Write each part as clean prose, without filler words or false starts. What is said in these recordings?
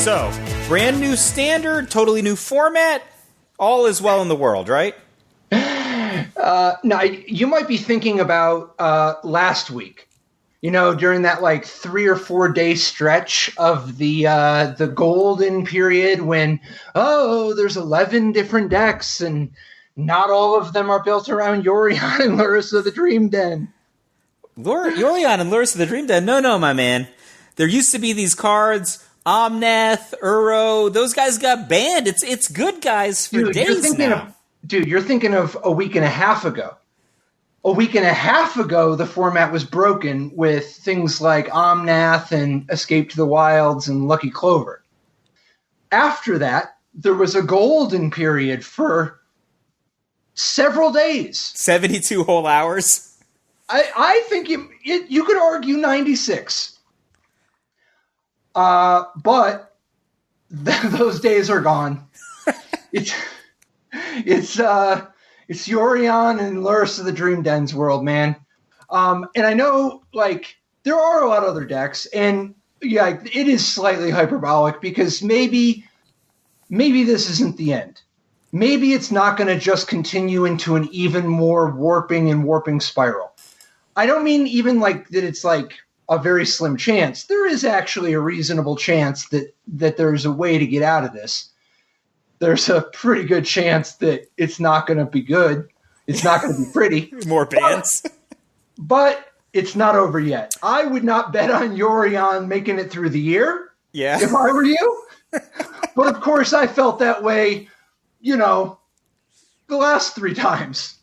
So, brand new standard, totally new format, all is well in the world, right? No, you might be thinking about last week. You know, during that like 3 or 4 day stretch of the golden period when there's 11 different decks and not all of them are built around Yorion and Lurrus of the Dream Den. Yorion and Lurrus of the Dream Den? No, my man. There used to be these cards, Omnath, Uro. Those guys got banned. It's good guys for days now. You're thinking of a week and a half ago. A week and a half ago, the format was broken with things like Omnath and Escape to the Wilds and Lucky Clover. After that, there was a golden period for several days. 72 whole hours? I think you could argue 96. But those days are gone. It's Yorion and Lurrus of the Dream Den's world, man. And I know, like, there are a lot of other decks, and yeah, it is slightly hyperbolic because maybe this isn't the end. Maybe it's not going to just continue into an even more warping spiral. I don't mean even like that it's like a very slim chance. There is actually a reasonable chance that there's a way to get out of this. There's a pretty good chance that it's not going to be good. It's not going to be pretty. More bans. But it's not over yet. I would not bet on Yorion making it through the year. Yeah. If I were you. But of course I felt that way, the last 3 times.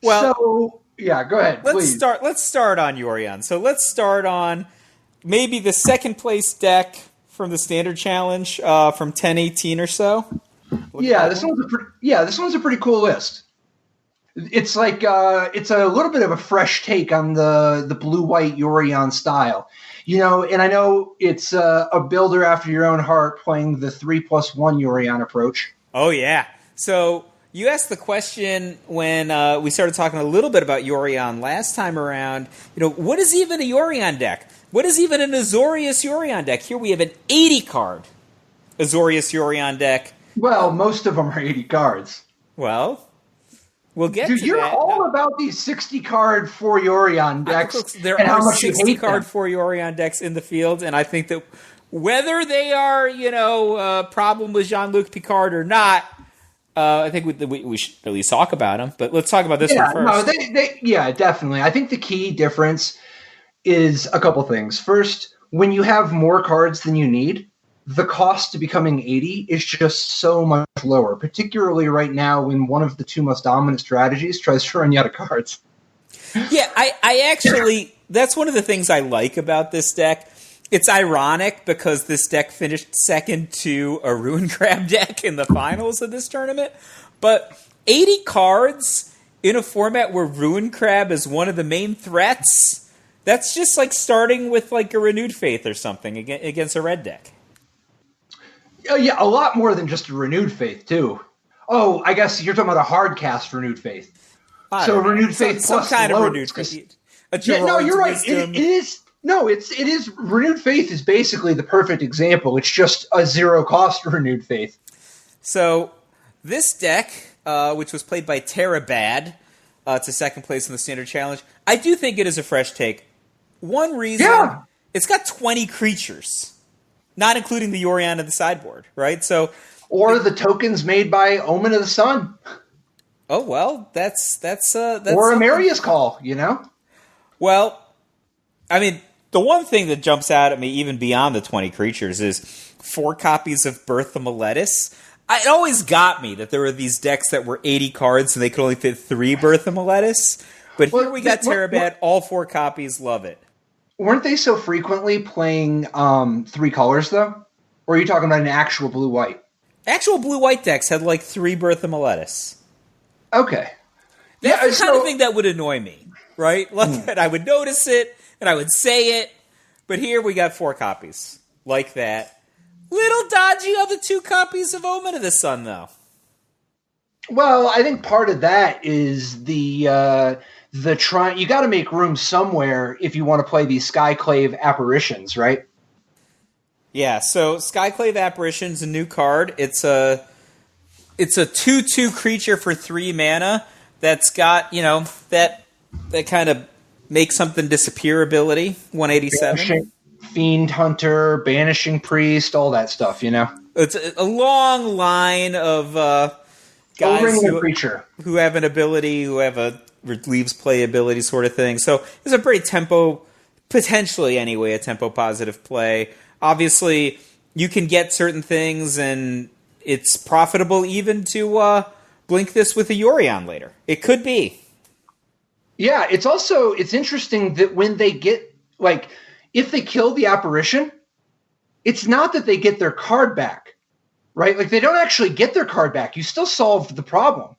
Well, so yeah, go ahead. Let's start on Yorion. So let's start on maybe the second place deck from the Standard Challenge from 1018 or so. This one's a pretty cool list. It's like it's a little bit of a fresh take on the blue-white Yorion style, And I know it's a builder after your own heart playing the 3+1 Yorion approach. Oh yeah. So you asked the question when we started talking a little bit about Yorion last time around. What is even a Yorion deck? What is even an Azorius Yorion deck? Here we have an 80-card Azorius Yorion deck. Well, most of them are 80 cards. Well, we'll get to that. You're all about these 60-card for Yorion decks. There are 60-card for Yorion decks in the field, and I think that whether they are, a problem with Jean-Luc Picard or not, I think we should at least talk about them. But let's talk about this one first. No, definitely. I think the key difference is a couple things. First, when you have more cards than you need, the cost to becoming 80 is just so much lower, particularly right now when one of the 2 most dominant strategies tries to run you out of cards. Yeah, I actually, that's one of the things I like about this deck. It's ironic because this deck finished second to a Ruin Crab deck in the finals of this tournament, but 80 cards in a format where Ruin Crab is one of the main threats, that's just like starting with like a Renewed Faith or something against a red deck. Yeah, a lot more than just a Renewed Faith, too. Oh, I guess you're talking about a hard cast Renewed Faith. So Renewed Faith plus some kind of Renewed Faith. No, you're right. It is. No, it is. Renewed Faith is basically the perfect example. It's just a 0-cost Renewed Faith. So this deck, which was played by Terabad to second place in the Standard Challenge, I do think it is a fresh take. One reason, it's got 20 creatures. Not including the Yorion in the sideboard, right? Or the tokens made by Omen of the Sun. Oh well, that's or Amaria's Call, Well, I mean, the one thing that jumps out at me, even beyond the 20 creatures, is 4 copies of Birth of Meletis. It always got me that there were these decks that were 80 cards and they could only fit 3 Birth of Meletis. But here we got Terabad, all 4 copies, love it. Weren't they so frequently playing 3 colors, though? Or are you talking about an actual blue-white? Actual blue-white decks had like 3 Birth of Meletis. Okay. That's the kind of thing that would annoy me, right? Like, and I would notice it, and I would say it, but here we got 4 copies like that. Little dodgy on the 2 copies of Omen of the Sun, though. Well, I think part of that is you got to make room somewhere if you want to play these Skyclave apparitions, right? Yeah, so Skyclave Apparition's a new card. It's a 2/2 creature for 3 mana that's got, that kind of makes something disappear ability, 187. Banishing Fiend Hunter, Banishing Priest, all that stuff, It's a long line of guys who have an ability, who have a relieves play ability sort of thing. So it's a pretty potentially anyway, a tempo positive play. Obviously, you can get certain things, and it's profitable even to blink this with a Yorion later. It could be. Yeah, it's interesting that when they get, if they kill the apparition, it's not that they get their card back, right? Like, they don't actually get their card back. You still solved the problem.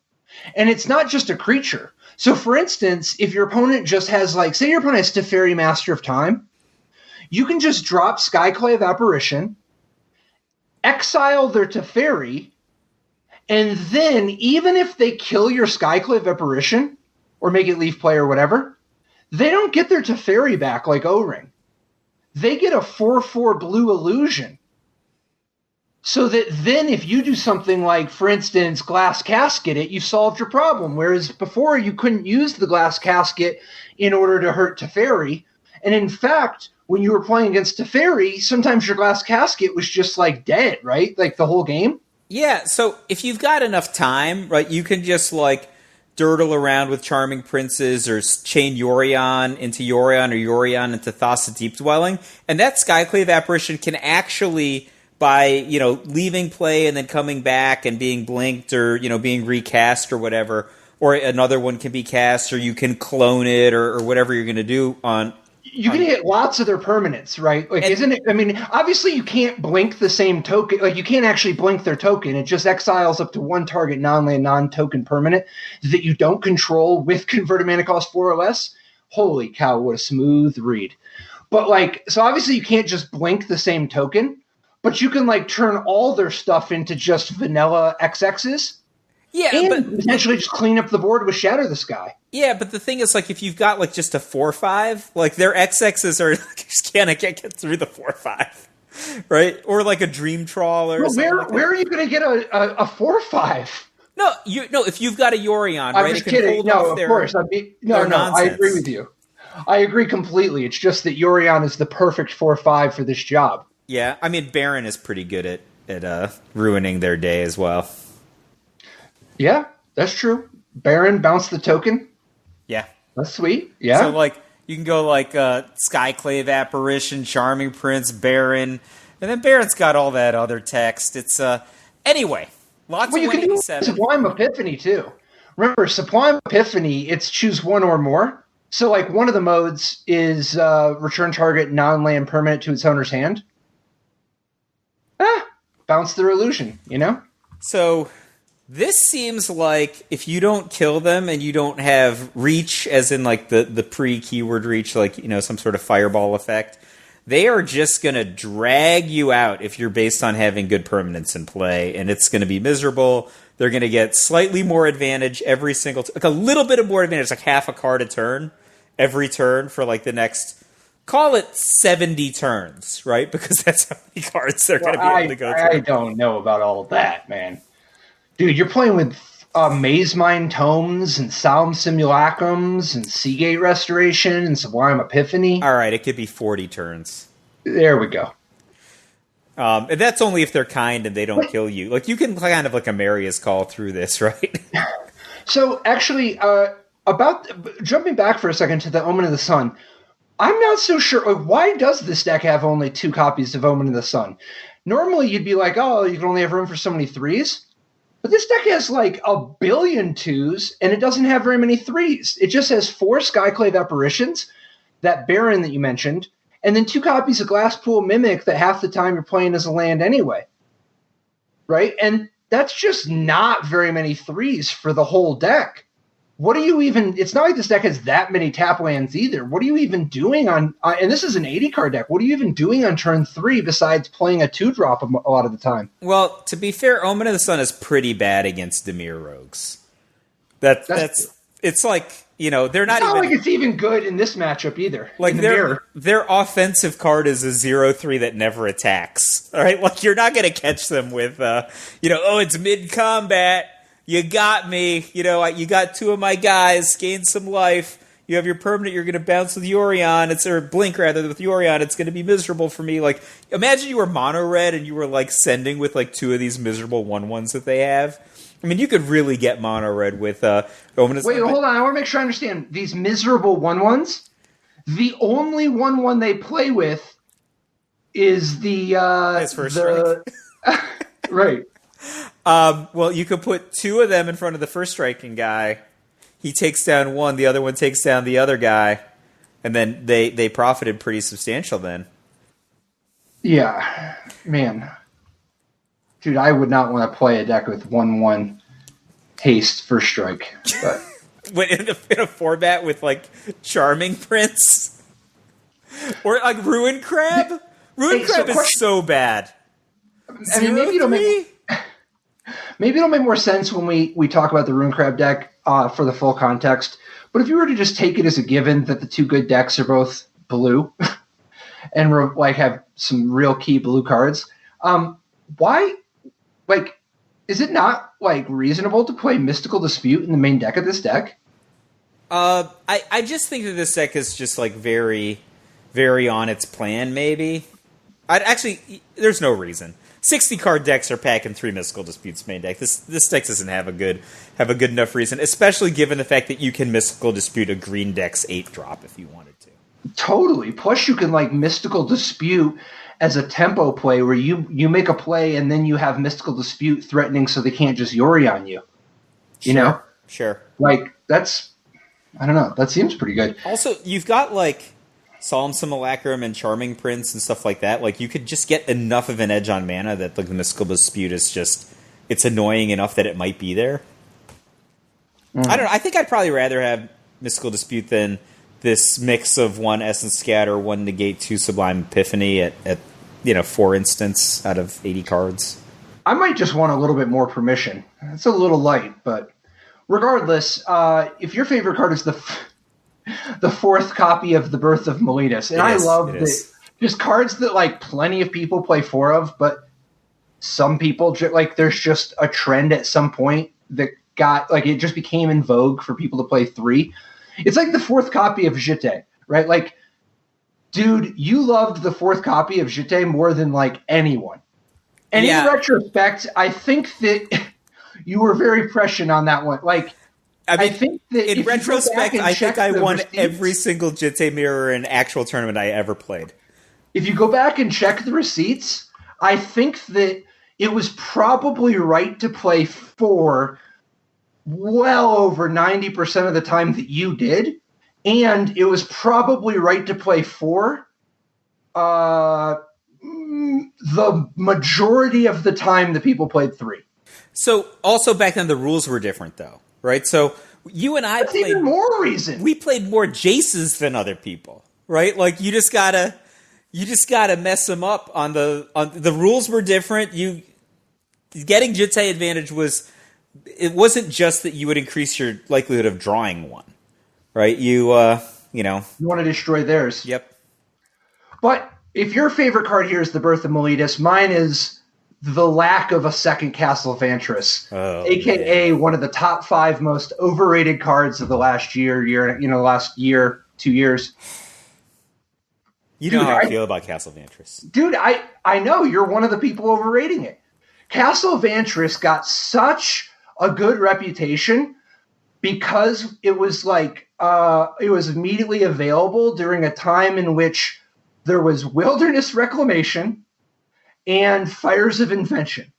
And it's not just a creature. So, for instance, if your opponent just has, say your opponent has Teferi, Master of Time, you can just drop Skyclave Apparition, exile their Teferi, and then even if they kill your Skyclave Apparition, or make it leave play or whatever, they don't get their Teferi back like O-Ring. They get a 4/4 blue illusion. So that then if you do something like, for instance, Glass Casket it, you've solved your problem. Whereas before you couldn't use the Glass Casket in order to hurt Teferi. And in fact, when you were playing against Teferi, sometimes your Glass Casket was just dead, right? Like the whole game. Yeah, so if you've got enough time, right, you can just dirtle around with Charming Princes or chain Yorion into Yorion or Yorion into Thassa Deep Dwelling. And that Skyclave Apparition can actually, by, leaving play and then coming back and being blinked or, being recast or whatever, or another one can be cast or you can clone it or whatever you're going to do on. You can hit lots of their permanents, right? Isn't it? I mean, obviously you can't blink the same token. You can't actually blink their token. It just exiles up to one target non-land, non-token permanent that you don't control with converted mana cost 4 or less. Holy cow, what a smooth read. But, so obviously you can't just blink the same token, but you can, turn all their stuff into just vanilla XXs. Yeah, and potentially just clean up the board with Shatter the Sky. Yeah, but the thing is, if you've got, just a 4/5, their XXs are, just can't get through the 4/5, right? Or, a Dream Trawl or something where are you going to get a 4/5? No, if you've got a Yorion, right? I'm just kidding. No, of course. I agree with you. I agree completely. It's just that Yorion is the perfect 4/5 for this job. Yeah, I mean, Baron is pretty good at ruining their day as well. Yeah, that's true. Baron bounced the token. Yeah. That's sweet. Yeah. So, you can go, Skyclave Apparition, Charming Prince, Baron, and then Baron's got all that other text. It's, anyway, lots of 187. Sublime Epiphany, too. Remember, Sublime Epiphany, it's choose one or more. So, one of the modes is return target non-land permanent to its owner's hand. Bounce their illusion, So... This seems like if you don't kill them and you don't have reach, as in the pre-keyword reach, some sort of fireball effect, they are just going to drag you out if you're based on having good permanents in play, and it's going to be miserable. They're going to get slightly more advantage every single a little bit of more advantage, half a card a turn, every turn for the next, call it 70 turns, right? Because that's how many cards they're going to be able to go through. I don't know about all that, man. Dude, you're playing with Maze Mine Tomes and Solemn Simulacrums and Seagate Restoration and Sublime Epiphany. All right, it could be 40 turns. There we go. And that's only if they're kind and they don't kill you. You can kind of a Marius call through this, right? So, actually, about jumping back for a second to the Omen of the Sun, I'm not so sure. Why does this deck have only 2 copies of Omen of the Sun? Normally, you'd be like, oh, you can only have room for so many 3s. But this deck has a billion 2s, and it doesn't have very many 3s. It just has 4 Skyclave Apparitions, that Baron that you mentioned, and then 2 copies of Glasspool Mimic that half the time you're playing as a land anyway. Right? And that's just not very many 3s for the whole deck. What are you even... It's not like this deck has that many tap lands either. What are you even doing on... and this is an 80-card deck. What are you even doing on turn 3 besides playing a 2-drop a lot of the time? Well, to be fair, Omen of the Sun is pretty bad against Dimir Rogues. That's it's they're It's not not even like it's even good in this matchup either. like in the mirror. their offensive card is a 0-3 that never attacks. All right, like you're not going to catch them with oh, it's mid combat. You got me. You got two of my guys. Gain some life. You have your permanent. You're going to bounce with Yorion. Or blink rather with Yorion. It's going to be miserable for me. Like, imagine you were mono red and you were like sending with like two of these miserable 1/1s that they have. I mean, you could really get mono red with Ominous. Wait, hold on. I want to make sure I understand. These miserable 1/1s, the only 1/1 they play with is his first strike. Right. Well, you could put two of them in front of the first striking guy. He takes down one, the other one takes down the other guy, and then they profited pretty substantial then. Yeah, man. Dude, I would not want to play a deck with 1/1 haste first strike. But in a format with like Charming Prince or like Ruin Crab. Ruin Crab is so bad. I mean, maybe it'll make more sense when we talk about the Ruin Crab deck for the full context. But if you were to just take it as a given that the two good decks are both blue and like have some real key blue cards, why? Like, is it not like reasonable to play Mystical Dispute in the main deck of this deck? I just think that this deck is just like very, very on its plan. Maybe there's no reason. 60 card decks are packing 3 Mystical Disputes main deck. This deck doesn't have a good enough reason, especially given the fact that you can Mystical Dispute a green deck's 8-drop if you wanted to. Totally. Plus, you can like Mystical Dispute as a tempo play where you make a play and then you have Mystical Dispute threatening so they can't just Yorion you. You know? Sure. Like, I don't know. That seems pretty good. Also, you've got like Solemn Simulacrum and Charming Prince and stuff like that. Like, you could just get enough of an edge on mana that like the Mystical Dispute is just, it's annoying enough that it might be there. I don't know. I think I'd probably rather have Mystical Dispute than this mix of 1 Essence Scatter, 1 Negate, 2 Sublime Epiphany at 4 instants out of 80 cards. I might just want a little bit more permission. It's a little light, but regardless, if your favorite card is the 4th copy of The Birth of Meletus, and I love that, just cards that like plenty of people play 4 of, but some people like there's just a trend at some point that got like it just became in vogue for people to play 3. It's like the 4th copy of Jete, right? Like, dude, you loved the 4th copy of Jete more than like anyone. And in retrospect, I think that you were very prescient on that one. Like, I think that in retrospect, I think I won every single Jete mirror in actual tournament I ever played. If you go back and check the receipts, I think that it was probably right to play 4 well over 90% of the time that you did. And it was probably right to play 4 the majority of the time that people played 3. So, also back then the rules were different, though, right? So, you and I played even more reason. We played more Jaces than other people, right? Like you just gotta mess them up on the rules were different. Getting Jete advantage it wasn't just that you would increase your likelihood of drawing one, right? You want to destroy theirs. Yep. But if your favorite card here is The Birth of Meletus, mine is the lack of a second Castle Vantress, a.k.a. one of the top 5 most overrated cards of the last last year, 2 years. You know how I feel about Castle Vantress. Dude, I know you're one of the people overrating it. Castle Vantress got such a good reputation because it was like it was immediately available during a time in which there was wilderness reclamation and fires of invention.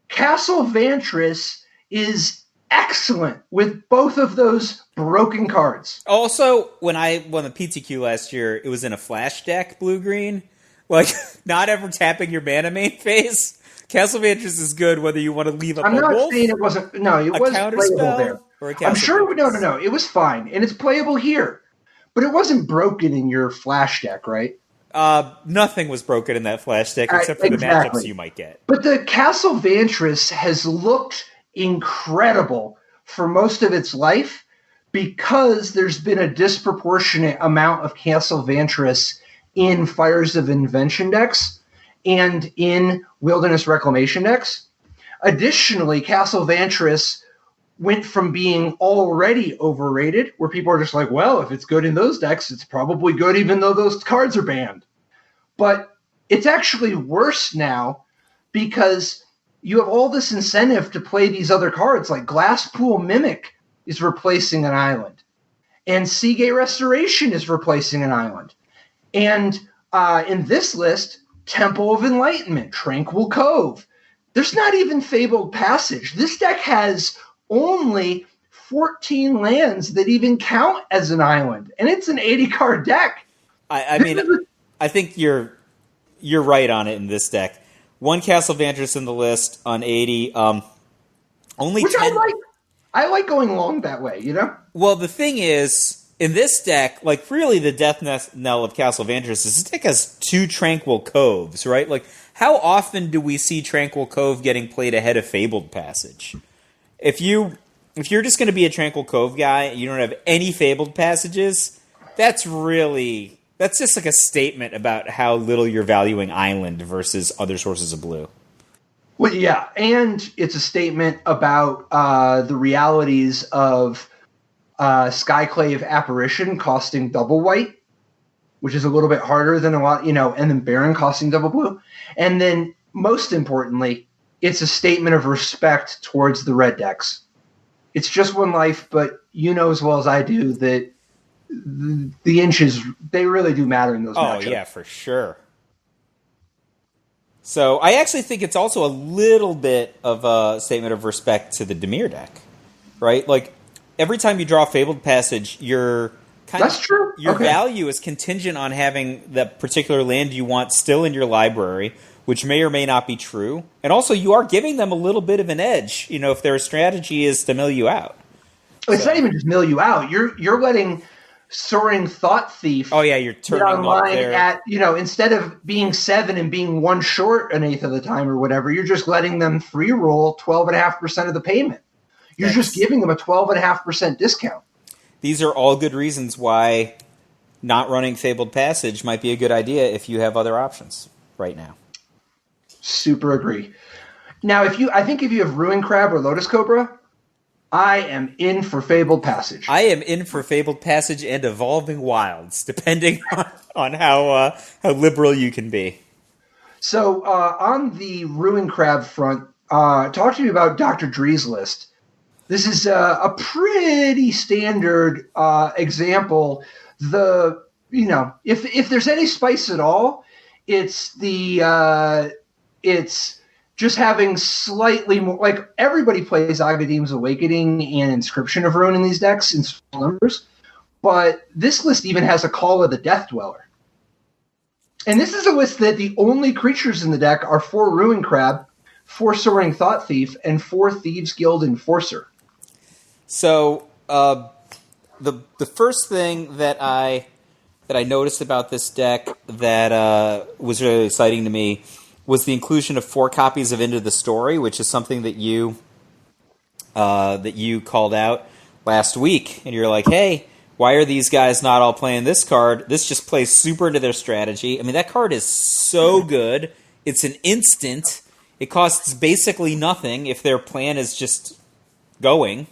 Castle Vantress is excellent with both of those broken cards. Also, when I won the PTQ last year, it was in a flash deck, blue-green. Like, not ever tapping your mana main phase. Castle Vantress is good whether you want to leave a I'm not saying it wasn't. No, it was playable there. I'm sure. No. It was fine, and it's playable here. But it wasn't broken in your flash deck, right? Nothing was broken in that flash deck except for the matchups you might get. But the Castle Vantress has looked incredible for most of its life because there's been a disproportionate amount of Castle Vantress in Fires of Invention decks and in Wilderness Reclamation decks. Additionally, Castle Vantress went from being already overrated, where people are just like, well, if it's good in those decks, it's probably good even though those cards are banned. But it's actually worse now because you have all this incentive to play these other cards, like Glasspool Mimic is replacing an island, and Seagate Restoration is replacing an island. And in this list, Temple of Enlightenment, Tranquil Cove. There's not even Fabled Passage. This deck has only 14 lands that even count as an island, and it's an 80-card deck. I mean, I think you're right on it in this deck. One Castle Vantress in the list on 80. Only Which 10... I like. I like going long that way, you know? Well, the thing is, in this deck, like, really the death knell of Castle Vantress is this deck has 2 Tranquil Coves, right? Like, how often do we see Tranquil Cove getting played ahead of Fabled Passage? If you're just going to be a Tranquil Cove guy and you don't have any Fabled Passages, that's just like a statement about how little you're valuing Island versus other sources of blue. Well, yeah, and it's a statement about the realities of Skyclave Apparition costing double white, which is a little bit harder than a lot, and then Baron costing double blue. And then, most importantly, it's a statement of respect towards the red decks. It's just one life, but you know as well as I do that the inches, they really do matter in those matchups. Oh, yeah, for sure. So I actually think it's also a little bit of a statement of respect to the Dimir deck, right? Like, every time you draw Fabled Passage, your true. Okay. value is contingent on having the particular land you want still in your library, which may or may not be true. And also, you are giving them a little bit of an edge, if their strategy is to mill you out. It's not even just mill you out. You're letting Soaring Thought Thief. Oh yeah, you're turning online up there. At instead of being 7 and being 1 short an eighth of the time or whatever, you're just letting them free roll 12.5% of the payment. You're just giving them a 12.5% discount. These are all good reasons why not running Fabled Passage might be a good idea if you have other options right now. Super agree. Now, if you have Ruin Crab or Lotus Cobra, I am in for Fabled Passage. I am in for Fabled Passage and Evolving Wilds, depending on how liberal you can be. So, on the Ruin Crab front, talk to me about Dr. Dree's list. This is a pretty standard example. If there's any spice at all, it's just having slightly more, like, everybody plays Agadim's Awakening and Inscription of Ruin in these decks in small numbers, but this list even has a Call of the Death Dweller. And this is a list that the only creatures in the deck are 4 Ruin Crab, 4 Soaring Thought Thief, and 4 Thieves Guild Enforcer. So, the first thing that I noticed about this deck that was really exciting to me was the inclusion of 4 copies of Into the Story, which is something that you called out last week. And you're like, hey, why are these guys not all playing this card? This just plays super into their strategy. I mean, that card is so good. It's an instant. It costs basically nothing if their plan is just going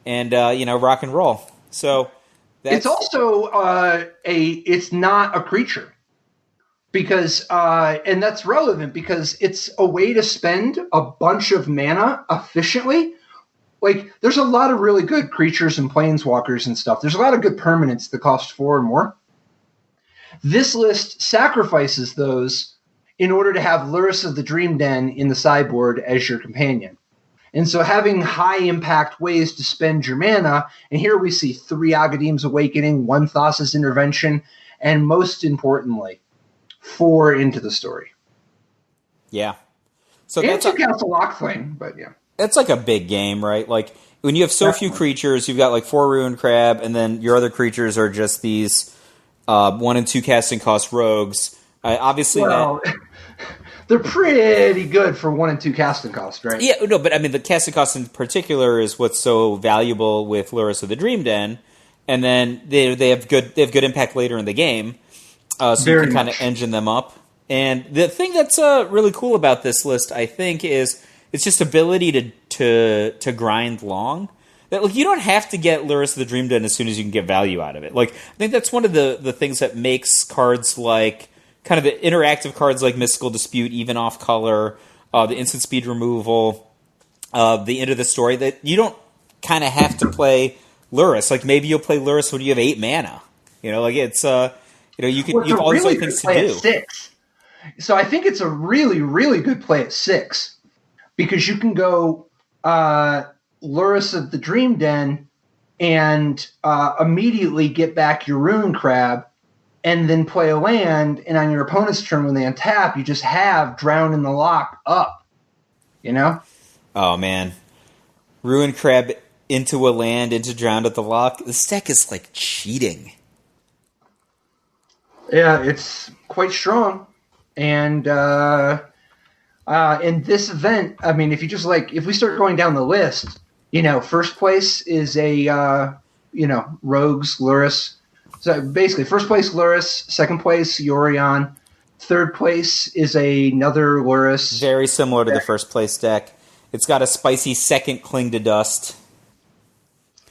and, rock and roll. So it's also it's not a creature. Because, and that's relevant because it's a way to spend a bunch of mana efficiently. Like, there's a lot of really good creatures and planeswalkers and stuff. There's a lot of good permanents that cost 4 or more. This list sacrifices those in order to have Lurrus of the Dream Den in the sideboard as your companion. And so having high-impact ways to spend your mana, and here we see 3 Agadim's Awakening, 1 Thassa's Intervention, and most importantly, 4 Into the Story. Yeah. So and that's 2 Castle Lockflame, but yeah. That's like a big game, right? Like, when you have so few creatures, you've got like 4 Ruin Crab, and then your other creatures are just these 1 and 2 casting cost rogues. Obviously, they're pretty good for 1 and 2 casting cost, right? Yeah, no, but I mean the casting cost in particular is what's so valuable with Luris of the Dream Den, and then they have good impact later in the game, so Very you can kind of much. engine them up. And the thing that's really cool about this list, I think, is it's just ability to grind long. That like you don't have to get Luris of the Dream Den as soon as you can get value out of it. Like I think that's one of the things that makes cards like kind of the interactive cards like Mystical Dispute, Even Off Color, the instant speed removal, the end of the story, that you don't kind of have to play Luris. Like maybe you'll play Luris when you have 8 mana. Like it's you have all these other things to do. At 6. So I think it's a really, really good play at 6 because you can go Luris of the Dream Den and immediately get back your Ruin Crab and then play a land, and on your opponent's turn when they untap, you just have Drown in the Lock up. Oh, man. Ruin Crab into a land, into Drowned at the Lock. This deck is like cheating. Yeah, it's quite strong. And in this event, I mean, if we start going down the list, first place is a, Rogues, Luris. So basically, first place, Luris. Second place, Yorion. Third place is another Luris. Very similar to the first place deck. It's got a spicy second Cling to Dust.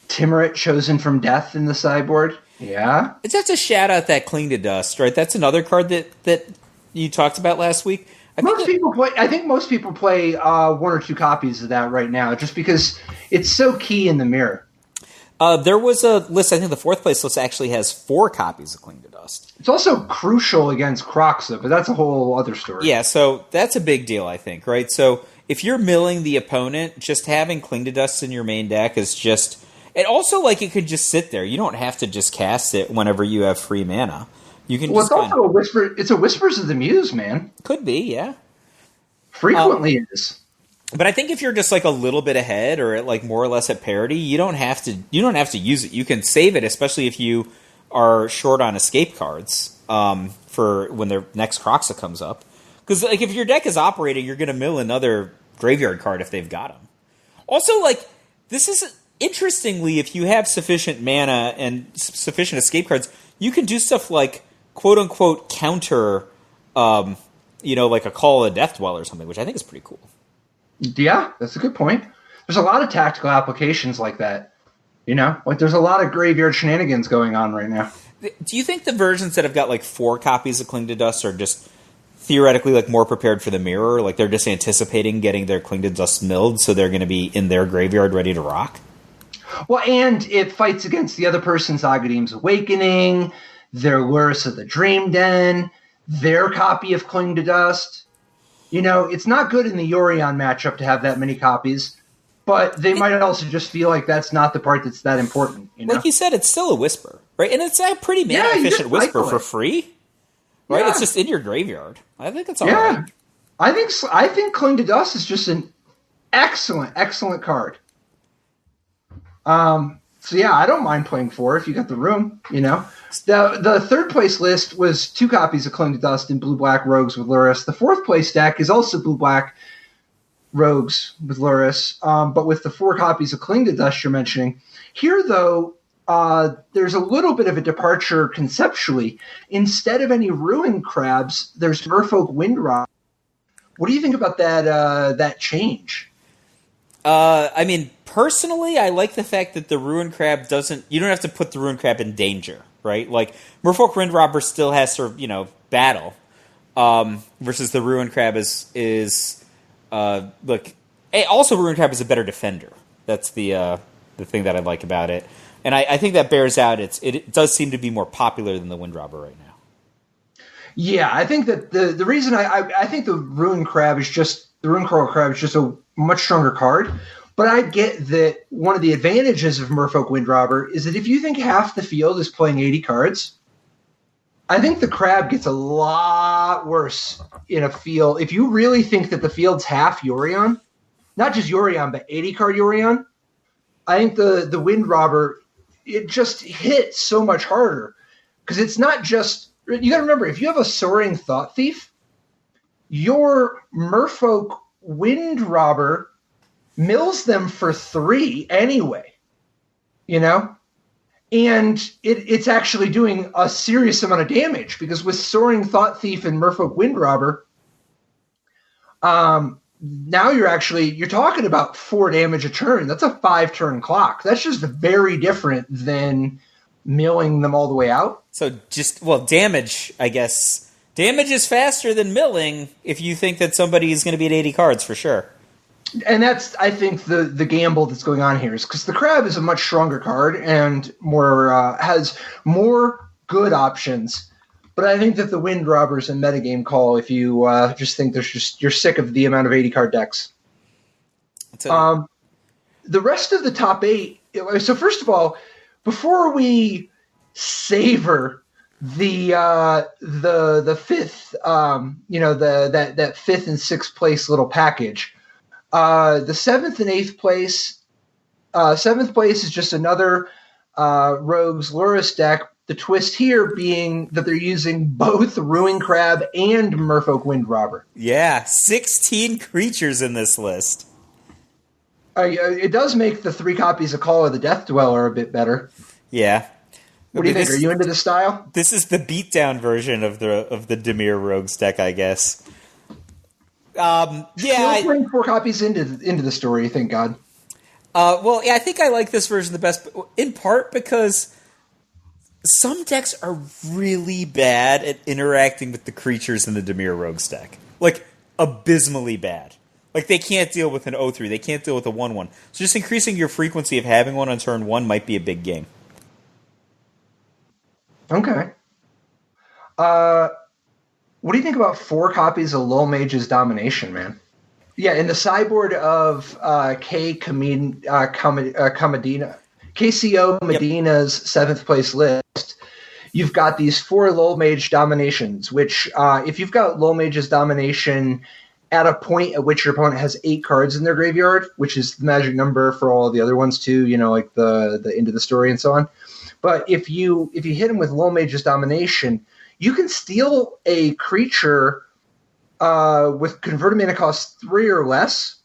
Timorite, Chosen from Death in the sideboard. Yeah. It's just a shout out that Cling to Dust, right? That's another card that you talked about last week. I think most people play 1 or 2 copies of that right now, just because it's so key in the mirror. There was a list. I think the fourth place list actually has 4 copies of Cling to Dust. It's also crucial against Croxa, but that's a whole other story. Yeah, so that's a big deal, I think, right? So if you're milling the opponent, just having Cling to Dust in your main deck is just. And also, like, it could just sit there. You don't have to just cast it whenever you have free mana. You can. Well, it's also a whisper. It's a Whispers of the Muse, man. Could be, yeah. Frequently it is. But I think if you're just like a little bit ahead or at like more or less at parity, you don't have to use it. You can save it, especially if you are short on escape cards for when their next Croxa comes up. Because like if your deck is operating, you're going to mill another graveyard card if they've got them. Also, like this is interestingly, if you have sufficient mana and sufficient escape cards, you can do stuff like quote unquote counter, like a Call of Death Dweller or something, which I think is pretty cool. Yeah, that's a good point. There's a lot of tactical applications like that. Like there's a lot of graveyard shenanigans going on right now. Do you think the versions that have got like 4 copies of Cling to Dust are just theoretically like more prepared for the mirror? Like they're just anticipating getting their Cling to Dust milled, so they're going to be in their graveyard ready to rock? Well, and it fights against the other person's Agadeem's Awakening, their Luris of the Dream Den, their copy of Cling to Dust. It's not good in the Yorion matchup to have that many copies, but they might also just feel like that's not the part that's that important. Like you said, it's still a Whisper, right? And it's a pretty mana-efficient Whisper for free, right? Yeah. It's just in your graveyard. I think it's all right. I think Cling to Dust is just an excellent, excellent card. So yeah, I don't mind playing 4 if you got the room, The third place list was 2 copies of Cling to Dust in Blue-Black Rogues with Luris. The fourth place deck is also Blue-Black Rogues with Luris, but with the 4 copies of Cling to Dust you're mentioning. Here, though, there's a little bit of a departure conceptually. Instead of any Ruin Crabs, there's Merfolk Windrobber. What do you think about that change? I mean, personally, I like the fact that the Ruin Crab you don't have to put the Ruin Crab in danger, right? Like, Merfolk Windrobber still has sort of, battle, versus the Ruin Crab is also Ruin Crab is a better defender. That's the thing that I like about it. And I think that bears out, it does seem to be more popular than the Windrobber right now. Yeah, I think that the reason I think the Ruin Crab is just a much stronger card, but I get that one of the advantages of Merfolk Windrobber is that if you think half the field is playing 80 cards, I think the Crab gets a lot worse in a field. If you really think that the field's half Yorion, not just Yorion, but 80 card Yorion, I think the Windrobber, it just hits so much harder because it's not just. You got to remember, if you have a Soaring Thought Thief, your Merfolk Wind Robber mills them for 3 anyway, And it's actually doing a serious amount of damage, because with Soaring Thought Thief and Merfolk Wind Robber, now you're talking about 4 damage a turn. That's a 5-turn clock. That's just very different than milling them all the way out. So damage, I guess. Damage is faster than milling if you think that somebody is going to be at 80 cards for sure. And that's, I think, the gamble that's going on here, is because the Crab is a much stronger card and has more good options. But I think that the Wind Robber is a metagame call if you just think you're sick of the amount of 80-card decks. The rest of the top 8. So first of all, before we savor the fifth, that 5th and 6th place little package, the 7th and 8th place. 7th place is just another Rogues Lurrus deck. The twist here being that they're using both Ruin Crab and Merfolk Wind Robber. Yeah, 16 creatures in this list. It does make the 3 copies of Call of the Death Dweller a bit better. Yeah. What do you think? Are you into the style? This is the beatdown version of the Dimir Rogues deck, I guess. Still putting 4 copies into the story, thank God. I think I like this version the best, in part because some decks are really bad at interacting with the creatures in the Dimir Rogues deck. Like, abysmally bad. Like, they can't deal with an 0-3. They can't deal with a 1-1. So just increasing your frequency of having one on turn 1 might be a big game. Okay. What do you think about 4 copies of Lil Mage's Domination, man? Yeah, in the sideboard of KCO Medina's 7th place list, you've got these 4 Lil Mage Dominations, which if you've got Lil Mage's Domination at a point at which your opponent has 8 cards in their graveyard, which is the magic number for all of the other ones too, like the end of the story and so on. But if you hit him with Lil Mage's Domination, you can steal a creature with converted mana cost 3 or less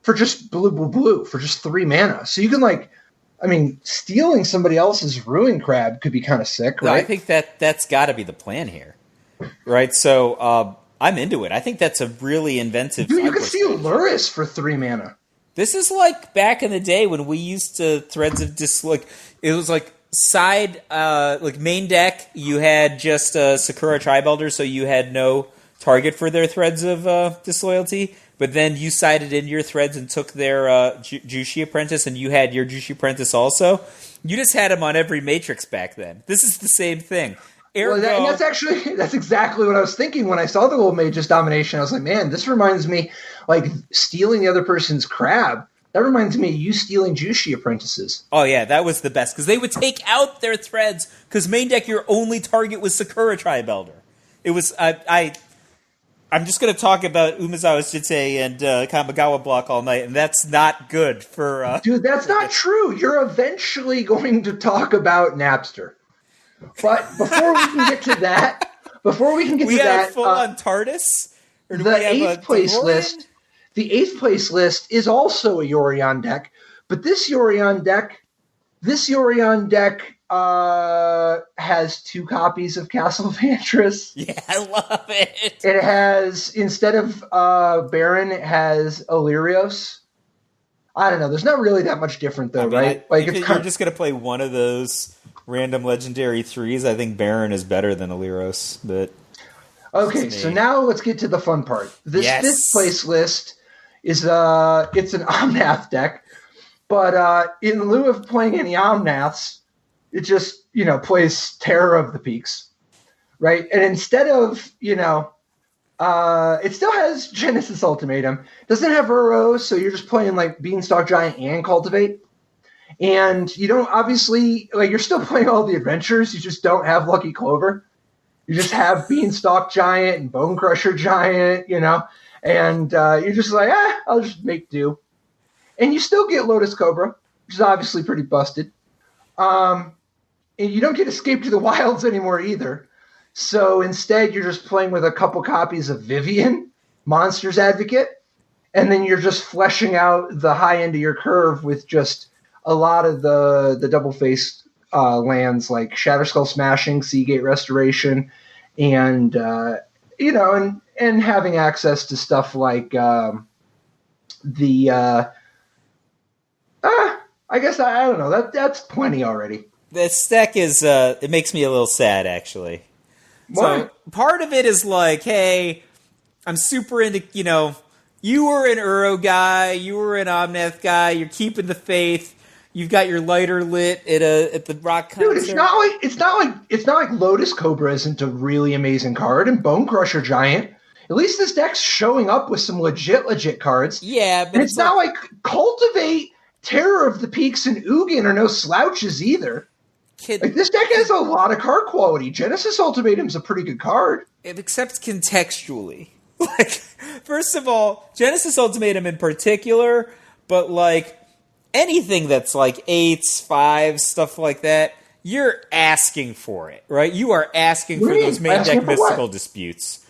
for just blue, for just 3 mana. So you can stealing somebody else's Ruin Crab could be kind of sick, right? I think that's got to be the plan here, right? So I'm into it. I think that's a really inventive. Dude, you can steal Lurrus for 3 mana. This is like back in the day when we used to Threads of it was like side, main deck, you had just Sakura Tribelder, so you had no target for their Threads of Disloyalty. But then you sided in your Threads and took their Jushi Apprentice, and you had your Jushi Apprentice also. You just had him on every Matrix back then. This is the same thing. That's exactly what I was thinking when I saw the Lil Mage's Domination. I was like, man, this reminds me, like, stealing the other person's crab. That reminds me of you stealing Jushi Apprentices. Oh, yeah, that was the best. Because they would take out their Threads, because main deck, your only target was Sakura Tribelder. It was... I'm just going to talk about Umezawa Shite and Kamigawa block all night, and that's not good for... Dude, that's not true. You're eventually going to talk about Napster. But before we can get to that... we have full-on TARDIS? Or do the we have 8th place list... The 8th place list is also a Yorion deck, but this Yorion deck has 2 copies of Castle of Antris. Yeah, I love it. It has, instead of Baron, it has Illyrios. I don't know. There's not really that much different, though, right? If you're just going to play one of those random legendary 3s, I think Baron is better than Illyrios. But okay, so now let's get to the fun part. This 5th place list is it's an Omnath deck, but in lieu of playing any Omnaths, it just, plays Terror of the Peaks, right? And instead of, it still has Genesis Ultimatum. Doesn't have Uro, so you're just playing, like, Beanstalk Giant and Cultivate. And you don't, obviously, like, you're still playing all the adventures, you just don't have Lucky Clover. You just have Beanstalk Giant and Bone Crusher Giant, and you're just like, I'll just make do. And you still get Lotus Cobra, which is obviously pretty busted. And you don't get Escape to the Wilds anymore either. So instead, you're just playing with a couple copies of Vivian, Monsters Advocate, and then you're just fleshing out the high end of your curve with just a lot of the double-faced lands like Shatterskull Smashing, Seagate Restoration, and and having access to stuff like I guess I don't know. That's plenty already. This deck is it makes me a little sad, actually. Why? So part of it is like, hey, I'm super into, you were an Uro guy, you were an Omnath guy, you're keeping the faith. You've got your lighter lit at the rock concert. Dude, it's not like Lotus Cobra isn't a really amazing card, and Bone Crusher Giant. At least this deck's showing up with some legit cards. Yeah, but and it's not like Cultivate, Terror of the Peaks, and Ugin are no slouches either. Like, this deck has a lot of card quality. Genesis Ultimatum's a pretty good card. Except contextually. Like, first of all, Genesis Ultimatum in particular, but like anything that's like 8s, 5s, stuff like that, you're asking for it, right? You are asking for those main deck mystical disputes.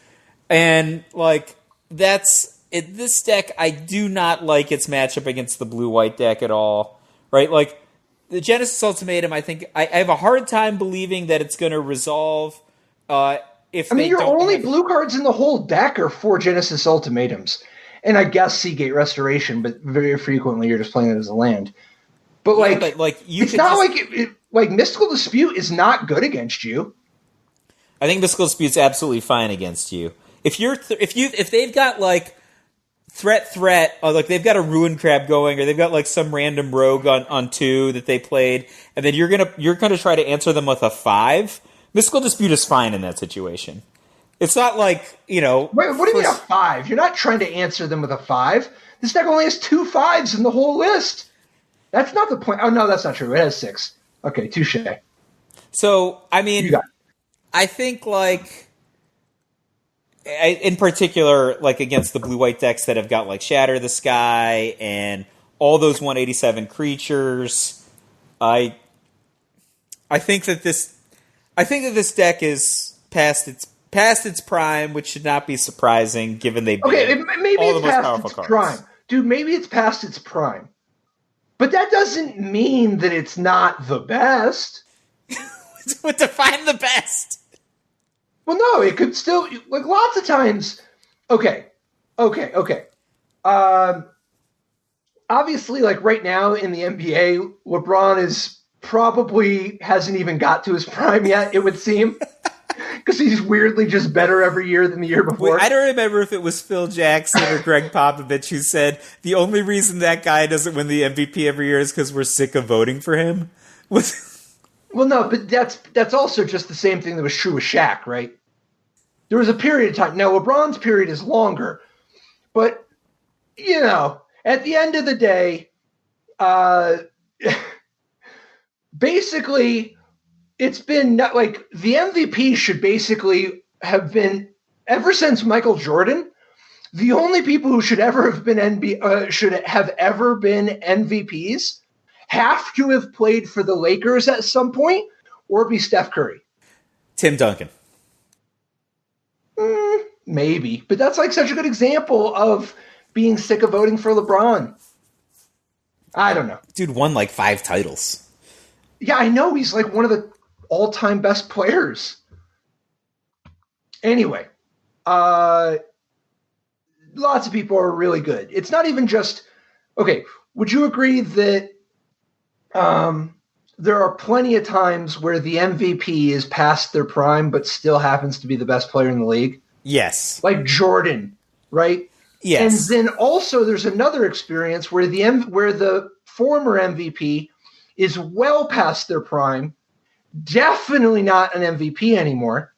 And like that's it, this deck, I do not like its matchup against the blue-white deck at all, right? Like, the Genesis Ultimatum, I think I have a hard time believing that it's going to resolve. Your only blue cards in the whole deck are 4 Genesis Ultimatums, and I guess Seagate Restoration, but very frequently you're just playing it as a land. But it's not like Mystical Dispute is not good against you. I think Mystical Dispute's absolutely fine against you. If they've got like threat, like they've got a Ruin Crab going, or they've got like some random rogue on 2 that they played, and then you're gonna try to answer them with a 5. Mystical Dispute is fine in that situation. It's not like, Wait, what do you mean a 5? You're not trying to answer them with a 5. This deck only has 2 5s in the whole list. That's not the point. Oh no, that's not true. It has 6. Okay, touche. So I think like. In particular, like against the blue-white decks that have got like Shatter the Sky and all those 187 creatures, I think that this deck is past its prime, which should not be surprising given they maybe it's past its prime, dude. Maybe it's past its prime, but that doesn't mean that it's not the best. Define the best. Well, no, it could still, like, lots of times. Okay. Obviously, like, right now in the NBA, LeBron probably hasn't even got to his prime yet, it would seem. Because he's weirdly just better every year than the year before. Wait, I don't remember if it was Phil Jackson or Greg Popovich who said the only reason that guy doesn't win the MVP every year is because we're sick of voting for him. Well, no, but that's also just the same thing that was true with Shaq, right? There was a period of time. Now, LeBron's period is longer, but, at the end of the day, basically, it's been not like the MVP should basically have been, ever since Michael Jordan, the only people who should ever have been should have ever been MVPs have to have played for the Lakers at some point or be Steph Curry. Tim Duncan. Maybe, but that's like such a good example of being sick of voting for LeBron. I don't know. Dude won like 5 titles. Yeah, I know. He's like one of the all-time best players. Anyway, lots of people are really good. It's not even just... Okay, would you agree that there are plenty of times where the MVP is past their prime but still happens to be the best player in the league? Yes. Like Jordan, right? Yes. And then also there's another experience where the former MVP is well past their prime, definitely not an MVP anymore,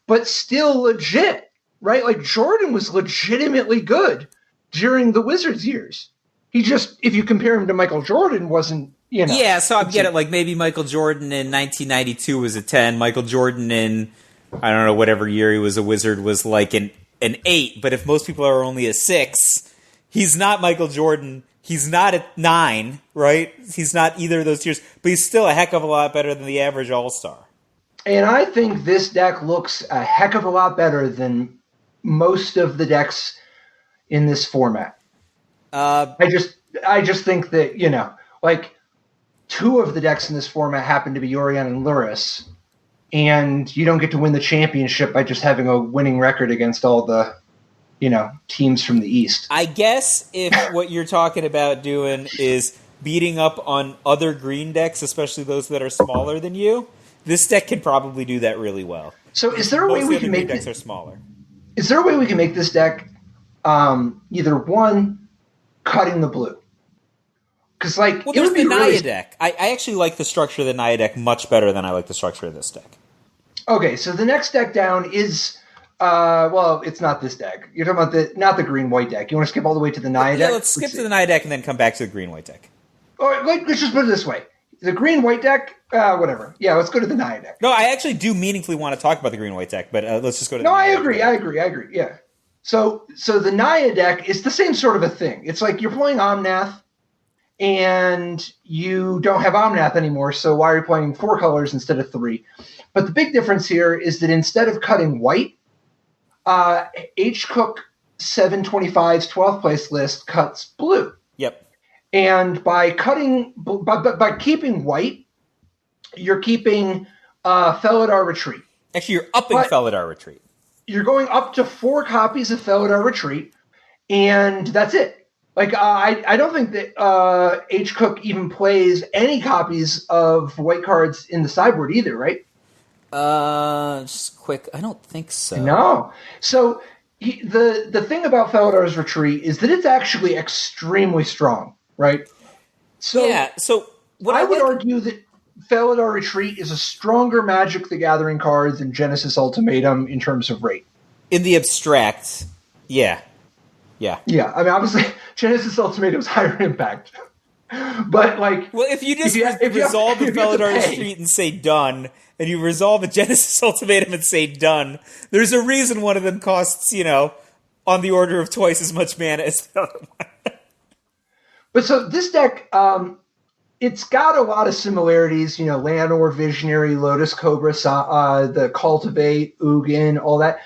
but still legit, right? Like Jordan was legitimately good during the Wizards years. He just, if you compare him to Michael Jordan, wasn't, Yeah, so I get it. Like maybe Michael Jordan in 1992 was a 10. Michael Jordan in, I don't know, whatever year he was a Wizard was like an 8. But if most people are only a 6, he's not Michael Jordan. He's not a 9, right? He's not either of those tiers. But he's still a heck of a lot better than the average All-Star. And I think this deck looks a heck of a lot better than most of the decks in this format. Uh, I just think that, like, two of the decks in this format happen to be Yorion and Luris, and you don't get to win the championship by just having a winning record against all the, teams from the East. I guess if what you're talking about doing is beating up on other green decks, especially those that are smaller than you, this deck can probably do that really well. So is there a way we can make decks are smaller? Is there a way we can make this deck either one, cutting the blue? Because it there's would be the Naya really... deck. I actually like the structure of the Naya deck much better than I like the structure of this deck. Okay, so the next deck down is it's not this deck. You're talking about not the green-white deck. You want to skip all the way to the Naya deck? Yeah, let's skip to the Naya deck and then come back to the green-white deck. All right, let's just put it this way. The green-white deck, whatever. Yeah, let's go to the Naya deck. No, I actually do meaningfully want to talk about the green-white deck, but let's just go to the Naya deck. I agree, yeah. So the Naya deck is the same sort of a thing. It's like you're playing Omnath, and you don't have Omnath anymore, so why are you playing 4 colors instead of 3? But the big difference here is that instead of cutting white, H. Cook 725's 12th place list cuts blue. Yep. And by keeping white, you're keeping Felidar Retreat. Actually, you're upping Felidar Retreat. You're going up to 4 copies of Felidar Retreat, and that's it. I don't think that H. Cook even plays any copies of white cards in the sideboard either, right? Just quick. I don't think so. No. So the thing about Felidar's Retreat is that it's actually extremely strong, right? So yeah. So what I would argue that Felidar Retreat is a stronger Magic the Gathering card than Genesis Ultimatum in terms of rate. In the abstract, yeah. Yeah, I mean, obviously, Genesis Ultimatum is higher impact. But, if you just resolve a Felidar Retreat and say done, and you resolve a Genesis Ultimatum and say done, there's a reason one of them costs, on the order of twice as much mana as the other one. But so this deck, it's got a lot of similarities, Llanowar, Visionary, Lotus Cobra, the Cultivate, Ugin, all that.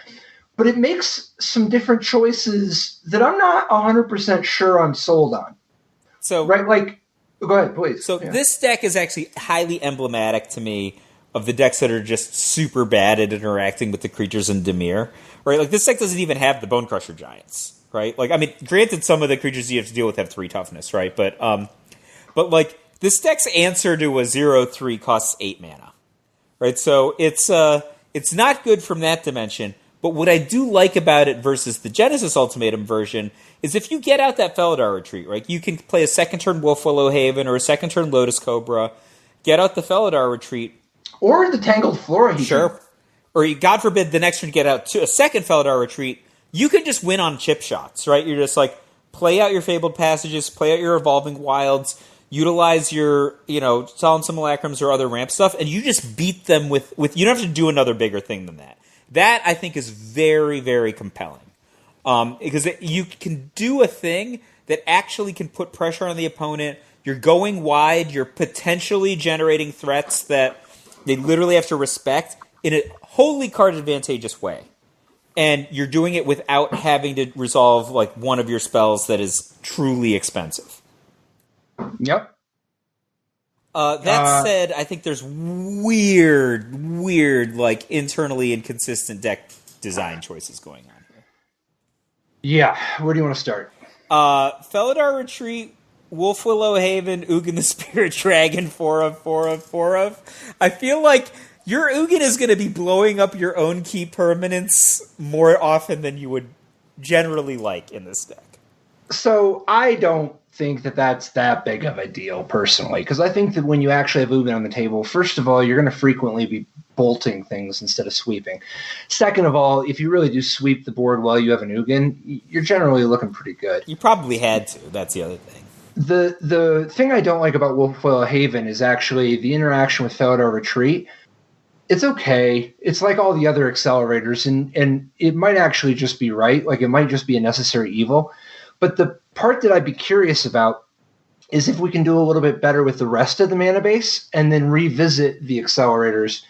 But it makes some different choices that I'm not 100% sure I'm sold on. So, right, go ahead, please. So this deck is actually highly emblematic to me of the decks that are just super bad at interacting with the creatures in Dimir, right? This deck doesn't even have the Bone Crusher Giants, right? Granted, some of the creatures you have to deal with have 3 toughness, right? But this deck's answer to a 0/3 costs 8 mana, right? So it's not good from that dimension. But what I do like about it versus the Genesis Ultimatum version is if you get out that Felidar Retreat, right, you can play a second turn Wolfwillow Haven or a second turn Lotus Cobra, get out the Felidar Retreat. Or the Tangled Flora. Sure. Or, God forbid, the next turn get out to a second Felidar Retreat. You can just win on chip shots, right? You're just play out your Fabled Passages, play out your Evolving Wilds, utilize your, Solemn Simulacrums or other ramp stuff, and you just beat them with you don't have to do another bigger thing than that. That, I think, is very, very compelling. Because you can do a thing that actually can put pressure on the opponent. You're going wide. You're potentially generating threats that they literally have to respect in a wholly card advantageous way. And you're doing it without having to resolve one of your spells that is truly expensive. Yep. That said, I think there's weird, internally inconsistent deck design choices going on here. Yeah, where do you want to start? Felidar Retreat, Wolfwillow Haven, Ugin the Spirit Dragon, 4 of. I feel like your Ugin is going to be blowing up your own key permanents more often than you would generally like in this deck. So I don't think that that's that big of a deal personally, because I think that when you actually have Ugin on the table, first of all, you're going to frequently be bolting things instead of sweeping. Second of all, if you really do sweep the board while you have an Ugin, you're generally looking pretty good. You probably had to. That's the other thing. The thing I don't like about Wolfwillow Haven is actually the interaction with Felidar Retreat. It's okay. It's like all the other accelerators, and it might actually just be right. It might just be a necessary evil. But the part that I'd be curious about is if we can do a little bit better with the rest of the mana base and then revisit the accelerators.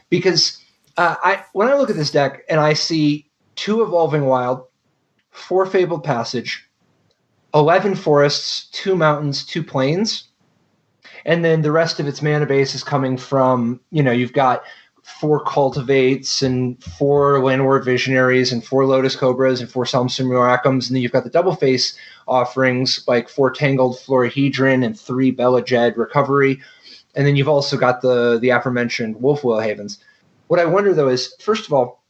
Because when I look at this deck and I see 2 Evolving Wild, 4 Fabled Passage, 11 forests, 2 mountains, 2 plains. And then the rest of its mana base is coming from, you've got 4 Cultivates and 4 Landward Visionaries and 4 Lotus Cobras and 4 Selm Simulacrums. And then you've got the double face offerings like 4 Tangled Florahedron and 3 Belajed Recovery. And then you've also got the aforementioned Wolfwell Havens. What I wonder, though, is, first of all,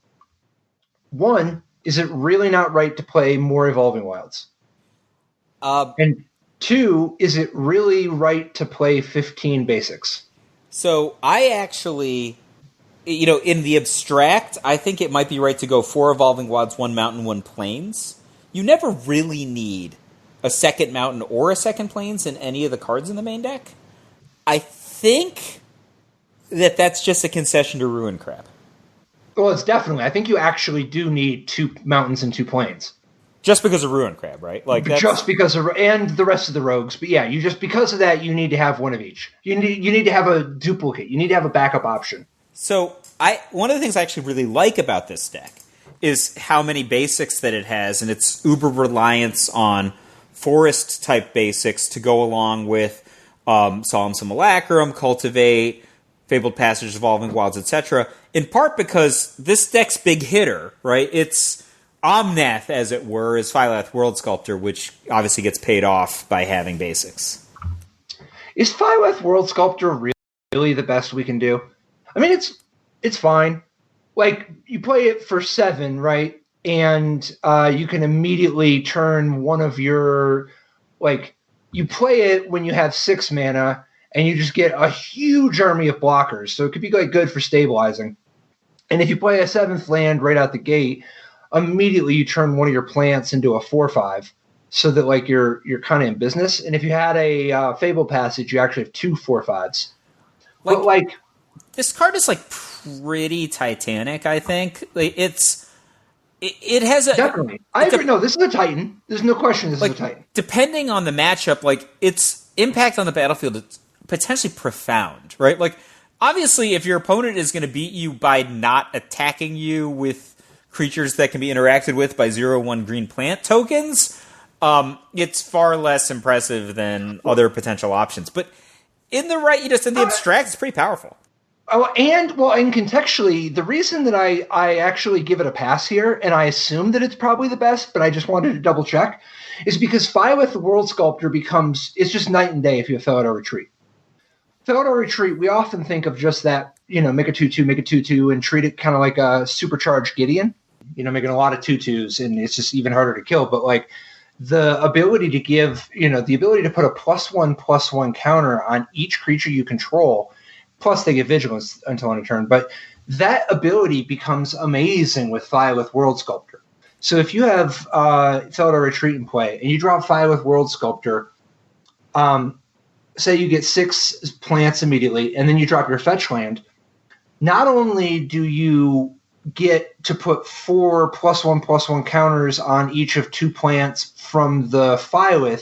one, is it really not right to play more Evolving Wilds? And 2, is it really right to play 15 basics? So I actually, in the abstract, I think it might be right to go 4 Evolving Wilds, 1 Mountain, 1 Plains. You never really need a second Mountain or a second Plains in any of the cards in the main deck. I think that's just a concession to Ruin Crab. Well, it's definitely. I think you actually do need 2 mountains and 2 plains. Just because of Ruin Crab, right? Just because of, and the rest of the rogues. But yeah, because of that, you need to have one of each. You need to have a duplicate. You need to have a backup option. So one of the things I actually really like about this deck is how many basics that it has, and its uber reliance on forest type basics to go along with Solemn Simulacrum, Cultivate, Fabled Passage, Evolving Wilds, etc. In part because this deck's big hitter, right? It's Omnath, as it were, is Phylath World Sculptor, which obviously gets paid off by having basics. Is Phylath World Sculptor really the best we can do? I mean, it's fine. Like, you play it for 7, right? And you can immediately turn one of your, you play it when you have 6 mana, and you just get a huge army of blockers. So it could be good for stabilizing. And if you play a 7th land right out the gate, immediately you turn one of your plants into a 4/5, so that you're kind of in business. And if you had a Fabled Passage, you actually have 2 4/5s. But this card is pretty Titanic. I think it has a definitely. I agree. No, this is a Titan. There's no question. This is a Titan. Depending on the matchup, its impact on the battlefield is potentially profound, right? Obviously, if your opponent is going to beat you by not attacking you with creatures that can be interacted with by 0/1 green plant tokens, it's far less impressive than other potential options. But in the in the abstract, it's pretty powerful. Oh, and contextually, the reason that I actually give it a pass here, and I assume that it's probably the best, but I just wanted to double check, is because Phylath the World Sculptor it's just night and day if you have Felidar Retreat. Felidar Retreat, we often think of just that, make a 2/2, make a 2/2, and treat it kind of like a supercharged Gideon. Making a lot of 2/2s, and it's just even harder to kill. But the ability to give, the ability to put a +1/+1 counter on each creature you control, plus they get vigilance until end of turn. But that ability becomes amazing with Phylath World Sculptor. So if you have Felidar Retreat in play and you drop Phylath World Sculptor, say you get 6 plants immediately, and then you drop your fetch land, not only do you get to put 4 +1/+1 counters on each of 2 plants from the Phylath,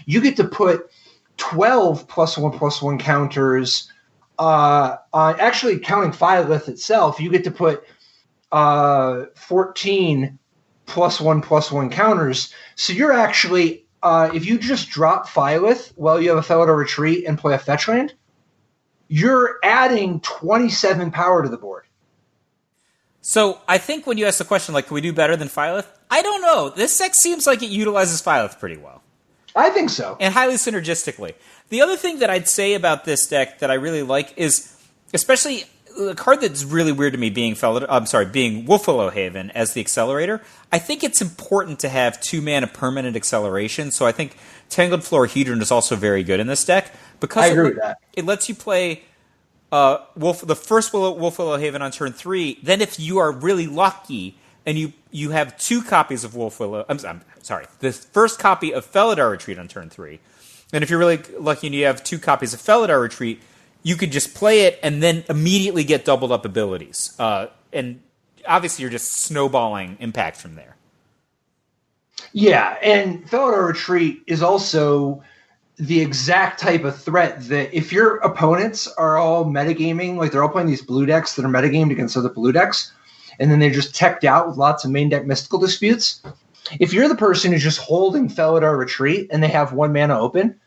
you get to put 12 +1/+1 counters on, actually counting Phylath itself, you get to put 14 +1/+1 counters. So you're actually, if you just drop Phylath while you have a Felidar Retreat and play a fetch land, you're adding 27 power to the board. So I think when you ask the question, can we do better than Phylath? I don't know. This deck seems like it utilizes Phylath pretty well. I think so. And highly synergistically. The other thing that I'd say about this deck that I really like is, especially a card that's really weird to me being Wolfwillow Haven as the accelerator, I think it's important to have 2 mana permanent acceleration. So I think Tangled Florahedron is also very good in this deck. Because I agree with that. It lets you play the first Wolfwillow Haven on turn 3. Then if you are really lucky and you have 2 copies of Wolfwillow, I'm sorry, the first copy of Felidar Retreat on turn 3. And if you're really lucky and you have 2 copies of Felidar Retreat, you could just play it and then immediately get doubled up abilities. And obviously you're just snowballing impact from there. Yeah, and Felidar Retreat is also the exact type of threat that if your opponents are all metagaming, they're all playing these blue decks that are metagamed against other blue decks, and then they're just teched out with lots of main deck mystical disputes, If you're the person who's just holding Felidar Retreat and they have 1 mana open,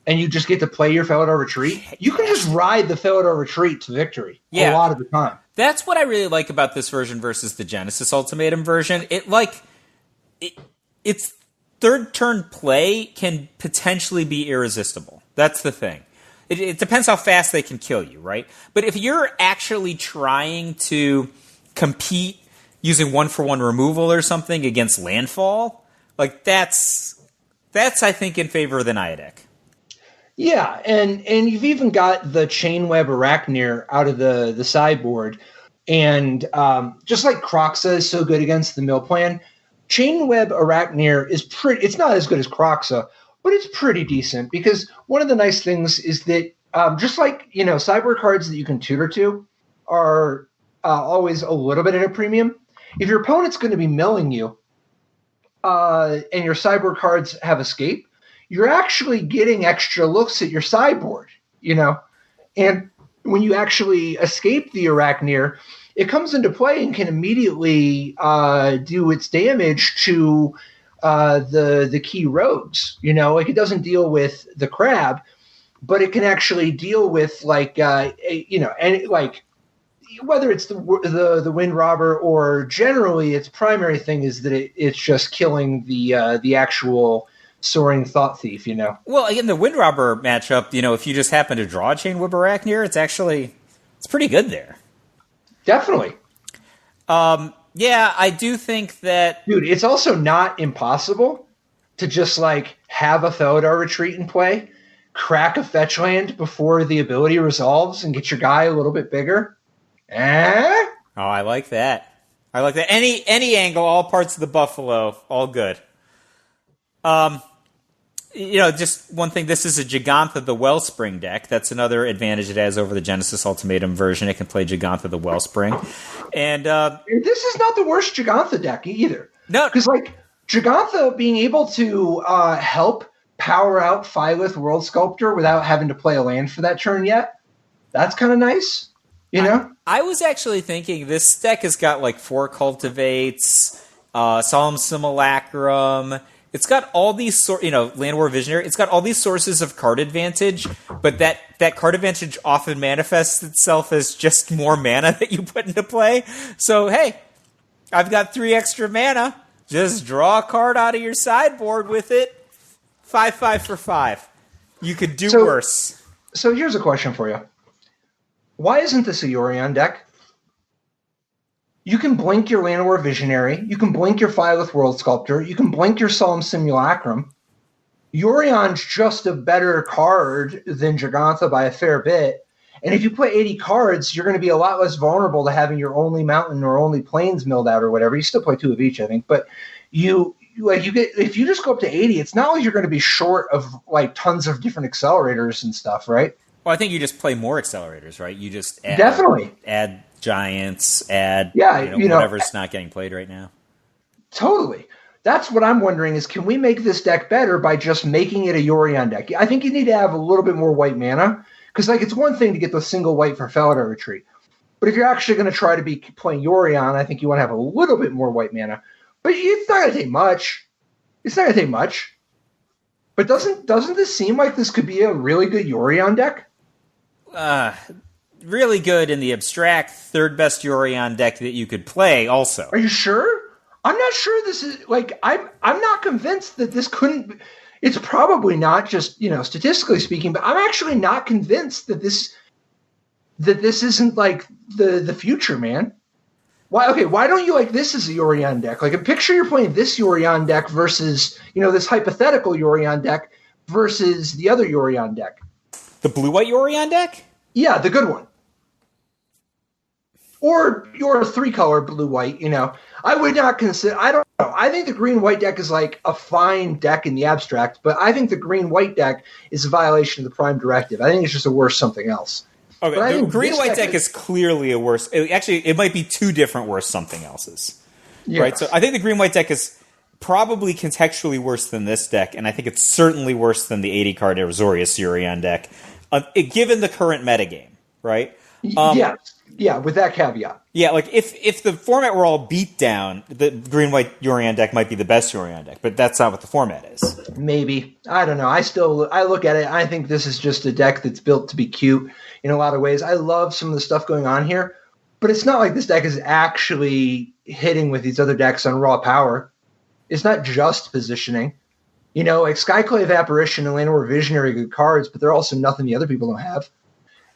and you just get to play your Felidar Retreat, you can just ride the Felidar Retreat to victory a lot of the time. That's what I really like about this version versus the Genesis Ultimatum version. Its third turn play can potentially be irresistible. That's the thing. It depends how fast they can kill you, right? But if you're actually trying to compete using 1-for-1 removal or something against landfall, like that's I think in favor of the Naya deck. Yeah, and you've even got the Chainweb Arachnir out of the sideboard, and just like Kroxa is so good against the mill plan, Chainweb Arachnir is pretty. It's not as good as Kroxa, but it's pretty decent because one of the nice things is that just like sideboard cards that you can tutor to are always a little bit at a premium. If your opponent's going to be milling you, and your sideboard cards have escape, you're actually getting extra looks at your sideboard, And when you actually escape the Arachnir, it comes into play and can immediately do its damage to the key rogues. Like it doesn't deal with the crab, but it can actually deal with whether it's the Wind Robber or generally its primary thing is that it's just killing the actual Soaring Thought Thief, Well, again, the Wind Robber matchup, if you just happen to draw a Chainweb Arachnir, it's pretty good there. Definitely. Yeah, I do think that... Dude, it's also not impossible to just, have a Felidar Retreat in play, crack a fetch land before the ability resolves, and get your guy a little bit bigger. Oh, I like that. Any angle, all parts of the buffalo, all good. Just one thing, this is a Gigantha the Wellspring deck. That's another advantage it has over the Genesis Ultimatum version. It can play Gigantha the Wellspring. And this is not the worst Gigantha deck either. No. Because, Gigantha being able to help power out Phylith World Sculptor without having to play a land for that turn yet, that's kind of nice, I was actually thinking this deck has got, 4 Cultivates, Solemn Simulacrum... It's got all these Land War Visionary. It's got all these sources of card advantage, but that card advantage often manifests itself as just more mana that you put into play. So hey, I've got 3 extra mana. Just draw a card out of your sideboard with it. 5/5 for 5. You could do worse. So here's a question for you: why isn't this a Yorion deck? You can blink your Land War Visionary. You can blink your Phylith World Sculptor. You can blink your Solemn Simulacrum. Yorion's just a better card than Gigantha by a fair bit. And if you play 80 cards, you're going to be a lot less vulnerable to having your only mountain or only plains milled out or whatever. You still play 2 of each, I think. But if you just go up to 80, it's not like you're going to be short of tons of different accelerators and stuff, right? Well, I think you just play more accelerators, right? You just add giants, whatever's not getting played right now. Totally. That's what I'm wondering is, can we make this deck better by just making it a Yorion deck? I think you need to have a little bit more white mana, because it's one thing to get the single white for Felidar Retreat, but if you're actually going to try to be playing Yorion, I think you want to have a little bit more white mana. But it's not going to take much. But doesn't this seem like this could be a really good Yorion deck? Really good in the abstract, third best Yorion deck that you could play also. Are you sure? I'm not sure this is, I'm not convinced that this couldn't, it's probably not just, statistically speaking, but I'm actually not convinced that this isn't, the future, man. Why don't you this as a Yorion deck? Picture you're playing this Yorion deck versus, this hypothetical Yorion deck versus the other Yorion deck. The blue-white Yorion deck? Yeah, the good one. Or your 3-color blue-white, I would not consider... I don't know. I think the green-white deck is, a fine deck in the abstract, but I think the green-white deck is a violation of the Prime Directive. I think it's just a worse something else. Okay, the green-white deck is clearly a worse... Actually, it might be 2 different worse something else's. Yes. Right? So I think the green-white deck is probably contextually worse than this deck, and I think it's certainly worse than the 80-card Azorius Yorion deck, given the current metagame. right? Yeah, with that caveat. Yeah, like if the format were all beat down, the green-white Yorion deck might be the best Yorion deck, but that's not what the format is. Maybe. I don't know. I look at it. I think this is just a deck that's built to be cute in a lot of ways. I love some of the stuff going on here, but it's not like this deck is actually hitting with these other decks on raw power. It's not just positioning. Like Skyclave Apparition and Llanowar Visionary are good cards, but they're also nothing the other people don't have.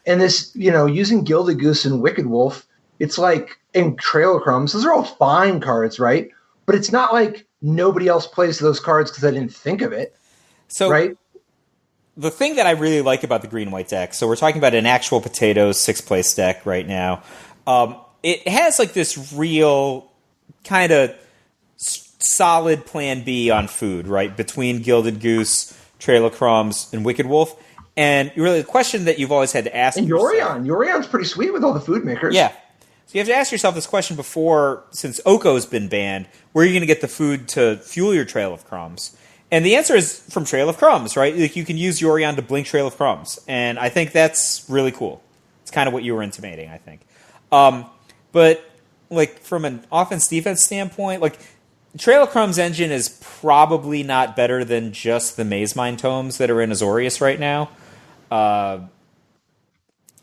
And this, using Gilded Goose and Wicked Wolf, it's like, and Trail of Crumbs, those are all fine cards, right? But it's not like nobody else plays those cards because I didn't think of it. So, right? The thing that I really like about the green-white deck, so we're talking about an actual potatoes 6-place deck right now. It has like this real kind of solid plan B on food, right? Between Gilded Goose, Trail of Crumbs, and Wicked Wolf. And really, the question that you've always had to ask yourself... Yorion's pretty sweet with all the food makers. Yeah. So you have to ask yourself this question before, since Oko's been banned, where are you going to get the food to fuel your Trail of Crumbs? And the answer is from Trail of Crumbs, right? Like you can use Yorion to blink Trail of Crumbs. And I think that's really cool. It's kind of what you were intimating, I think. But like from an offense-defense standpoint, like Trail of Crumbs engine is probably not better than just the Maze Mine tomes that are in Azorius right now. I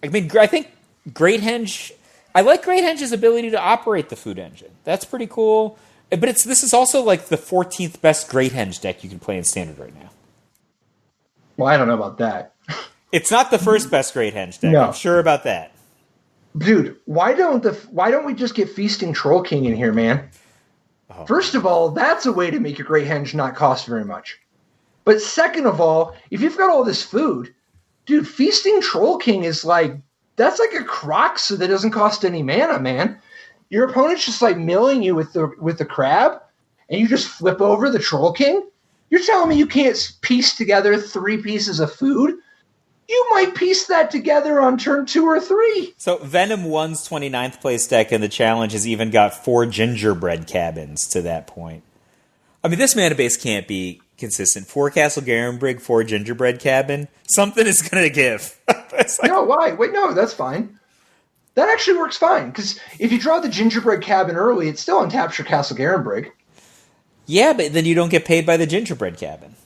think Great Henge... I like Great Henge's ability to operate the food engine. That's pretty cool. But this is also like the 14th best Great Henge deck you can play in Standard right now. Well, I don't know about that. It's not the first best Great Henge deck. No. I'm sure about that. Dude, why don't we just get Feasting Troll King in here, man? Oh. First of all, that's a way to make your Great Henge not cost very much. But second of all, if you've got all this food, dude, Feasting Troll King is like, that's like a croc so that doesn't cost any mana, man. Your opponent's just like milling you with the crab, and you just flip over the Troll King? You're telling me you can't piece together 3 pieces of food? You might piece that together on turn 2 or 3. So Venom 1's 29th place deck in the challenge has even got 4 gingerbread cabins to that point. I mean, this mana base can't be consistent. 4 Castle Garenbrig, 4 gingerbread cabin. Something is going to give. Like, no, why? Wait, no, that's fine. That actually works fine, because if you draw the gingerbread cabin early, it still untaps your Castle Garenbrig. Yeah, but then you don't get paid by the gingerbread cabin.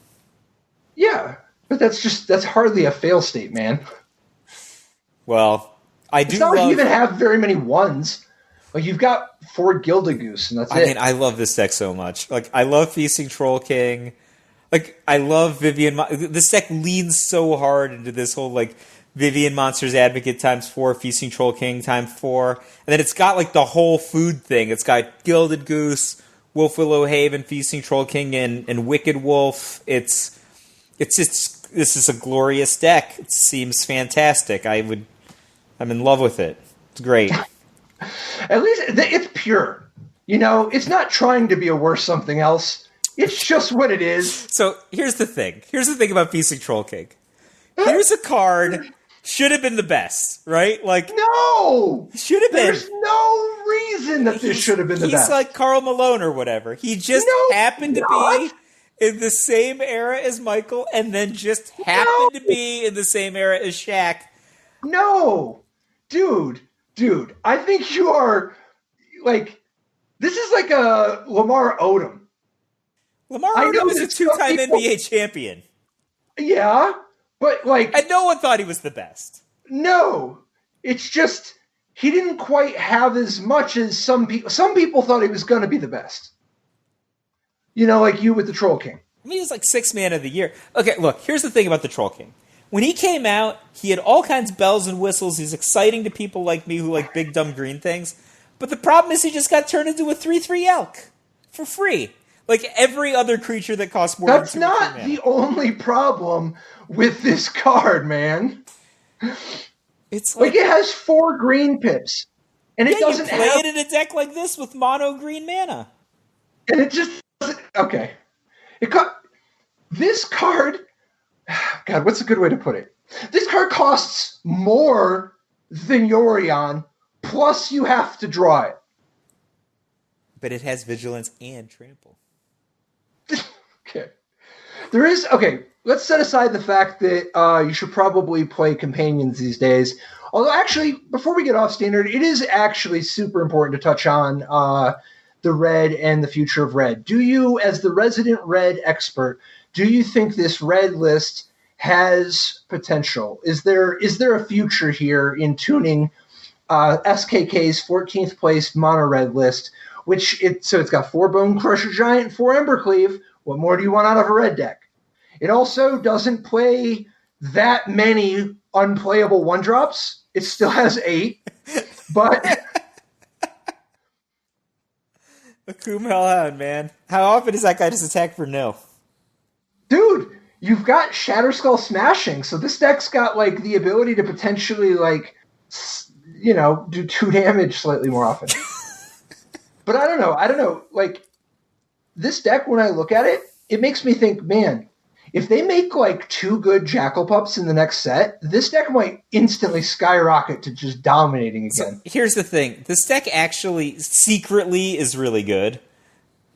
Yeah, but that's hardly a fail state, man. Well, it's not like you even have very many ones. Like, you've got 4 Gilded Goose, and that's it. I mean, I love this deck so much. Like, I love Feasting Troll King. Like, I love Vivian. This deck leans so hard into this whole, like, Vivian Monsters Advocate ×4, Feasting Troll King ×4. And then it's got, like, the whole food thing. It's got Gilded Goose, Wolf Willow Haven, Feasting Troll King, and Wicked Wolf. This is a glorious deck. It seems fantastic. I'm in love with it. It's great. At least it's pure. It's not trying to be a worse something else. It's just what it is. So here's the thing. Here's the thing about Feasting Troll King. Here's a card. Should have been the best, right? Like, no! Should have been. There's no reason that this should have been the best. He's like Karl Malone or whatever. He just happened to be in the same era as Michael, and then just happened to be in the same era as Shaq. No! Dude, I think you are, like, this is like a Lamar Odom. Lamar Odom is a 2-time NBA champion. Yeah, but like... And no one thought he was the best. No. It's just, he didn't quite have as much as some people. Some people thought he was going to be the best. Like you with the Troll King. I mean, he's like 6th man of the year. Okay, look, here's the thing about the Troll King. When he came out, he had all kinds of bells and whistles. He's exciting to people like me who like big, dumb green things. But the problem is he just got turned into a 3/3 elk for free. Like every other creature that costs more That's not the only problem with this card, man. It's like it has 4 green pips. And it doesn't play it in a deck like this with mono green mana. And it just doesn't... Okay. This card... God, what's a good way to put it? This card costs more than Yorion, plus you have to draw it. But it has vigilance and trample. Okay. There is okay. Let's set aside the fact that you should probably play companions these days. Although, actually, before we get off standard, it is actually super important to touch on the red and the future of red. Do you, as the resident red expert, do you think this red list has potential? Is there a future here in tuning SKK's 14th place mono red list? So it's got 4 Bone Crusher Giant and 4 Embercleave. What more do you want out of a red deck? It also doesn't play that many unplayable 1-drops. It still has 8, but Akum Hellhound, man. How often does that guy just attack for no? Dude, you've got Shatter Skull Smashing, so this deck's got like the ability to potentially do 2 damage slightly more often. But I don't know. Like, this deck, when I look at it, it makes me think, man, if they make like 2 good Jackal Pups in the next set, this deck might instantly skyrocket to just dominating again. So here's the thing. This deck actually secretly is really good.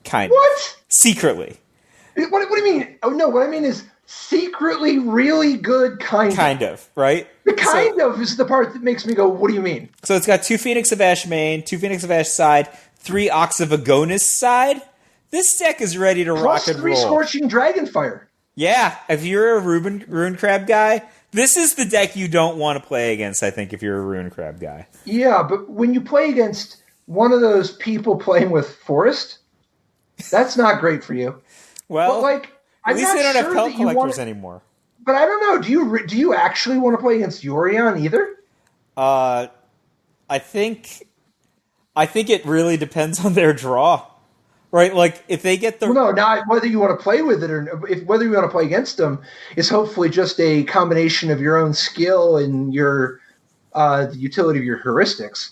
Kind of. What? Secretly. What do you mean? Oh, no, what I mean is secretly really good, kind of. Kind of, right? The kind of is the part that makes me go, what do you mean? So it's got 2 Phoenix of Ash main, 2 Phoenix of Ash side, 3 Ox of Agonis side. This deck is ready to rock and roll. Plus 3 Scorching Dragonfire. Yeah, if you're a Rune Crab guy, this is the deck you don't want to play against, I think, if you're a Rune Crab guy. Yeah, but when you play against one of those people playing with Forest, that's not great for you. Well, but at least they don't have Pelt Collectors anymore. But I don't know. Do you actually want to play against Yorion either? I think it really depends on their draw. Right, like if they get the no, not whether you want to play with it or whether you want to play against them is hopefully just a combination of your own skill and your the utility of your heuristics,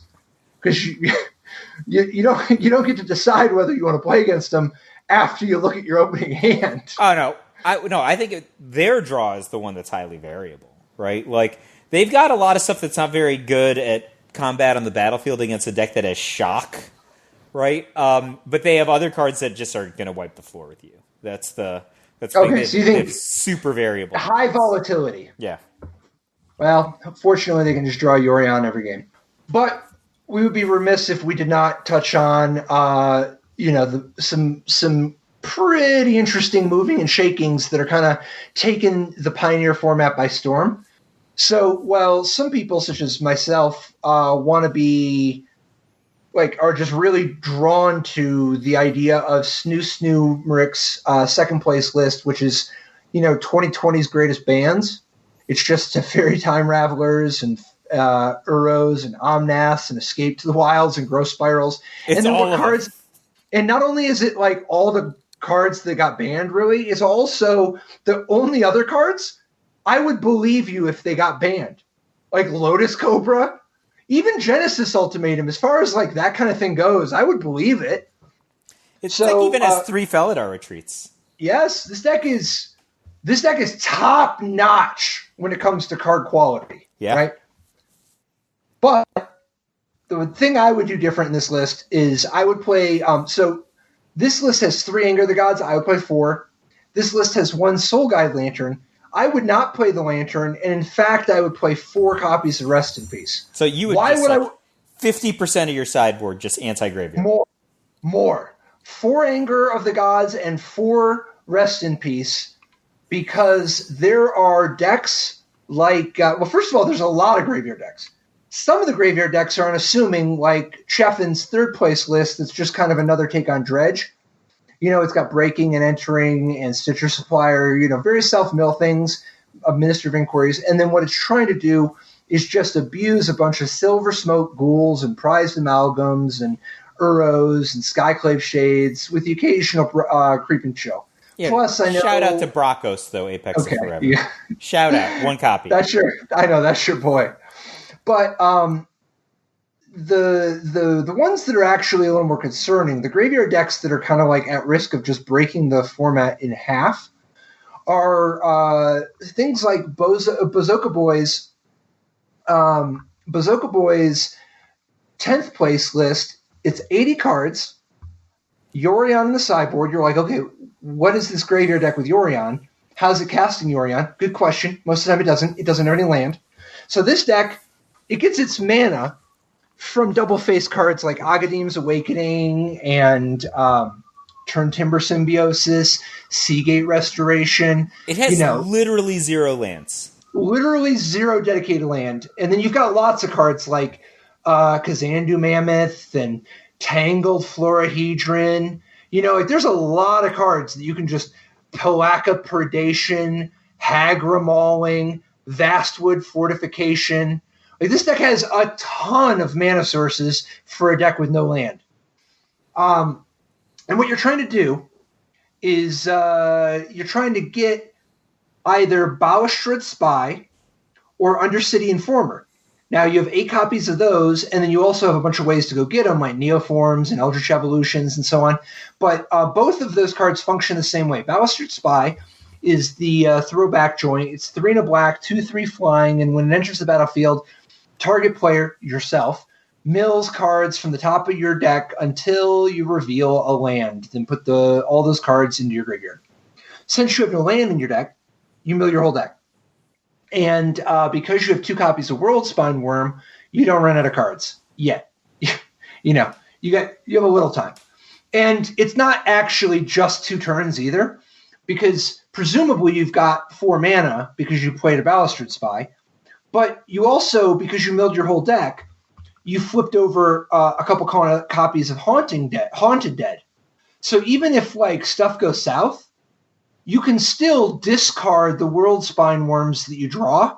because you don't get to decide whether you want to play against them after you look at your opening hand. Oh no, I think their draw is the one that's highly variable, right? Like they've got a lot of stuff that's not very good at combat on the battlefield against a deck that has shock. Right, but they have other cards that just are going to wipe the floor with you. That's okay. So you think it's super variable, high volatility? Yeah. Well, fortunately, they can just draw Yorion every game. But we would be remiss if we did not touch on, some pretty interesting moving and shakings that are kind of taking the Pioneer format by storm. So, while some people, such as myself, want to be are just really drawn to the idea of Snoo Mrick's second place list, which is, 2020's greatest bands. It's just Fairy Time Ravelers and Uros and Omnaths and Escape to the Wilds and Growth Spirals. It's and then all of cards. Them. And not only is it like all the cards that got banned, really, it's also the only other cards I would believe you if they got banned. Like Lotus Cobra. Even Genesis Ultimatum, as far as that kind of thing goes, I would believe it. This deck even has 3 Felidar retreats. Yes, this deck is top notch when it comes to card quality. Yeah. Right. But the thing I would do different in this list is I would play. So this list has 3 Anger of the Gods. I would play 4. This list has 1 Soul Guide Lantern. I would not play the Lantern, and in fact, I would play 4 copies of Rest in Peace. So you would 50% of your sideboard just anti-graveyard. More. 4 Anger of the Gods and 4 Rest in Peace, because there are decks first of all, there's a lot of graveyard decks. Some of the graveyard decks are unassuming, like Cheffin's third place list that's just kind of another take on Dredge. It's got Breaking and Entering and Stitcher Supplier, very self-mill things, a Minister of Inquiries. And then what it's trying to do is just abuse a bunch of Silver Smoke Ghouls and Prized Amalgams and Uros and Skyclave Shades with the occasional Creeping Chill. Yeah, plus, I know... Shout out to Bracos, though, Apex okay, of Forever. Yeah. Shout out, 1 copy. I know, that's your boy. But the ones that are actually a little more concerning, the graveyard decks that are kind of at risk of just breaking the format in half, are things like Bazooka Boys. Bazooka Boys' 10th place list. It's 80 cards. Yorion in the sideboard. You're like, okay, what is this graveyard deck with Yorion? how's it casting Yorion? Good question. Most of the time it doesn't. It doesn't earn any land. So this deck, it gets its mana from double-face cards like Agadim's Awakening and Turn Timber Symbiosis, Seagate Restoration. It has literally 0 lands. Literally 0 dedicated land. And then you've got lots of cards like Kazandu Mammoth and Tangled Florahedron. There's a lot of cards that you can just Pelaka Predation, Hagra Mauling, Vastwood Fortification. This deck has a ton of mana sources for a deck with no land. And what you're trying to do is you're trying to get either Balustrade Spy or Undercity Informer. Now, you have 8 copies of those, and then you also have a bunch of ways to go get them, like Neoforms and Eldritch Evolutions and so on. But both of those cards function the same way. Balustrade Spy is the throwback joint. It's 3 and a black, 2/3 flying, and when it enters the battlefield, target player, yourself, mills cards from the top of your deck until you reveal a land. Then put all those cards into your graveyard. Since you have no land in your deck, you mill your whole deck. And because you have 2 copies of Worldspine Worm, you don't run out of cards yet. You have a little time. And it's not actually just 2 turns either, because presumably you've got 4 mana because you played a Balustrade Spy. But you also, because you milled your whole deck, you flipped over a couple copies of Haunted Dead. So even if stuff goes south, you can still discard the Worldspine Worms that you draw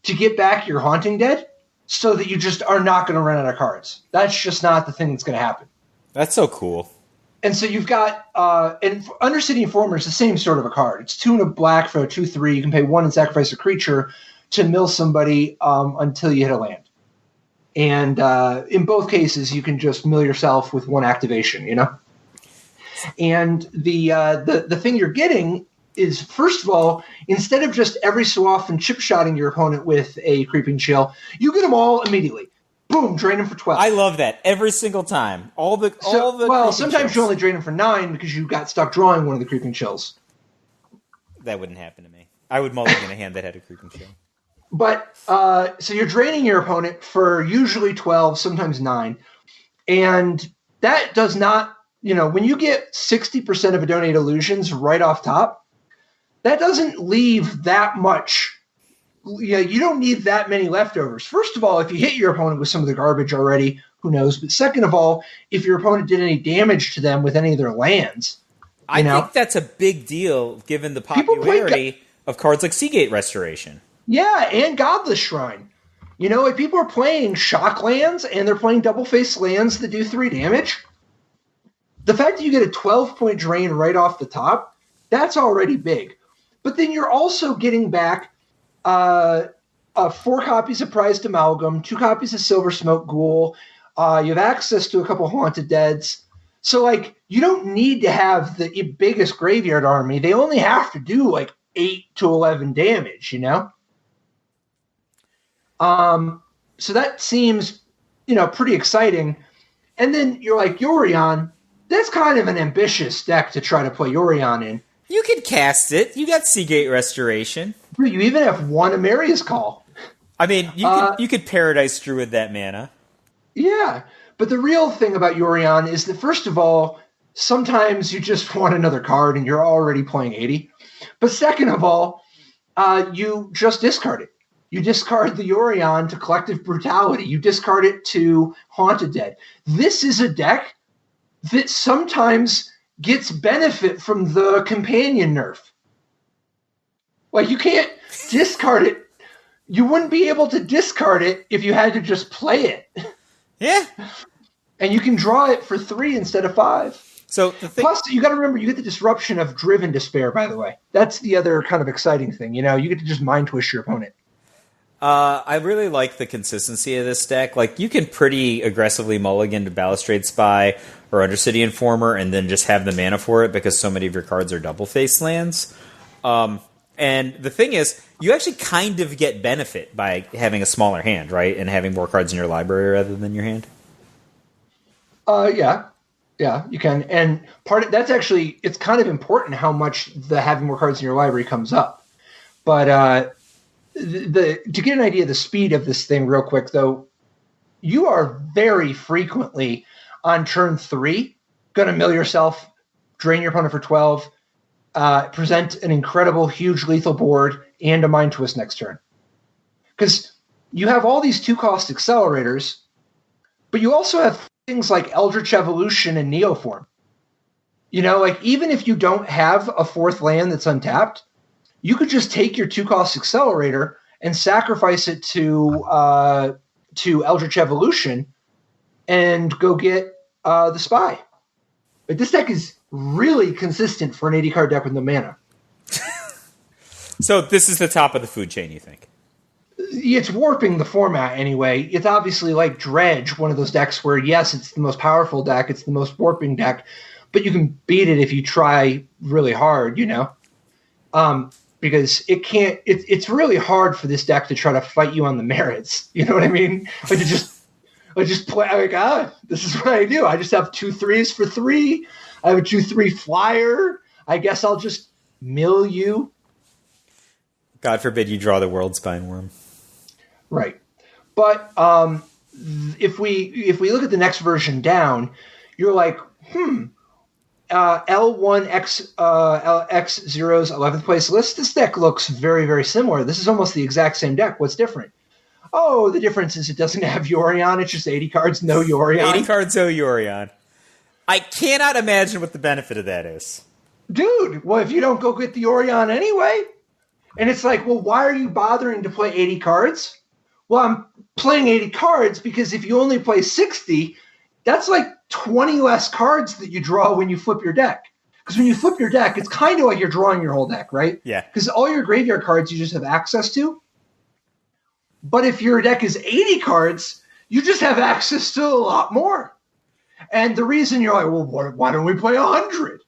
to get back your Haunting Dead, so that you just are not going to run out of cards. That's just not the thing that's going to happen. That's so cool. And so you've got and Undercity Informer is the same sort of a card. It's 2 and a black for a 2/3. You can pay 1 and sacrifice a creature to mill somebody until you hit a land. And in both cases, you can just mill yourself with 1 activation, And the thing you're getting is, first of all, instead of just every so often chip-shotting your opponent with a Creeping Chill, you get them all immediately. Boom, drain them for 12. I love that every single time. Sometimes you only drain them for 9 because you got stuck drawing one of the Creeping Chills. That wouldn't happen to me. I would mulligan a hand that had a Creeping Chill. But, so you're draining your opponent for usually 12, sometimes 9. And that does not, when you get 60% of a Donate Illusions right off top, that doesn't leave that much. You don't need that many leftovers. First of all, if you hit your opponent with some of the garbage already, who knows? But second of all, if your opponent did any damage to them with any of their lands. I think that's a big deal given the popularity of cards like Seagate Restoration. Yeah, and Godless Shrine. People are playing shock lands, and they're playing double-face lands that do 3 damage. The fact that you get a 12-point drain right off the top, that's already big. But then you're also getting back 4 copies of Prized Amalgam, 2 copies of Silver Smoke Ghoul. You have access to a couple Haunted Deads. So, you don't need to have the biggest graveyard army. They only have to do, 8 to 11 damage, So that seems, pretty exciting. And then you're like, Yorion, that's kind of an ambitious deck to try to play Yorion in. You could cast it. You got Seagate Restoration. You even have 1 Amaria's Call. I mean, you could Paradise Druid that mana. Yeah, but the real thing about Yorion is that, first of all, sometimes you just want another card and you're already playing 80. But second of all, you just discard it. You discard the Yorion to Collective Brutality. You discard it to Haunted Dead. This is a deck that sometimes gets benefit from the companion nerf. You can't discard it. You wouldn't be able to discard it if you had to just play it. Yeah. And you can draw it for 3 instead of 5. So Plus, you got to remember, you get the disruption of Driven Despair, by the way. That's the other kind of exciting thing. You get to just mind twist your opponent. I really like the consistency of this deck. You can pretty aggressively mulligan to Balustrade Spy or Undercity Informer and then just have the mana for it because so many of your cards are double-face lands. And the thing is, you actually kind of get benefit by having a smaller hand, right? And having more cards in your library rather than your hand. Yeah. Yeah, you can. And that's actually, it's kind of important how much the having more cards in your library comes up. But to get an idea of the speed of this thing real quick, though, you are very frequently on turn 3 going to mill yourself, drain your opponent for 12, present an incredible, huge lethal board, and a Mind Twist next turn. Because you have all these 2-cost accelerators, but you also have things like Eldritch Evolution and Neoform. You know, like, even if you don't have a 4th land that's untapped, you could just take your 2-cost accelerator and sacrifice it to Eldritch Evolution and go get the Spy. But this deck is really consistent for an 80-card deck with no mana. So this is the top of the food chain, you think? It's warping the format anyway. It's obviously like Dredge, one of those decks where, yes, it's the most powerful deck, it's the most warping deck, but you can beat it if you try really hard, you know? Because it's really hard for this deck to try to fight you on the merits. You know what I mean? Like to just play, like, this is what I do. I just have 2 3s for 3. I have a 2/3 flyer. I guess I'll just mill you. God forbid you draw the World Spine Worm. Right. But if we look at the next version down, you're like, L1X X0's 11th place list. This deck looks very, very similar. This is almost the exact same deck. What's different? Oh, the difference is it doesn't have Yorion. It's just 80 cards, no Yorion. 80 cards, no Yorion. I cannot imagine what the benefit of that is. Dude, well, if you don't go get the Yorion anyway, and it's like, well, why are you bothering to play 80 cards? Well, I'm playing 80 cards because if you only play 60, that's like 20 less cards that you draw when you flip your deck. Because when you flip your deck, it's kind of like you're drawing your whole deck, right? Yeah. Because all your graveyard cards you just have access to. But if your deck is 80 cards, you just have access to a lot more. And the reason you're like, well, why don't we play 100?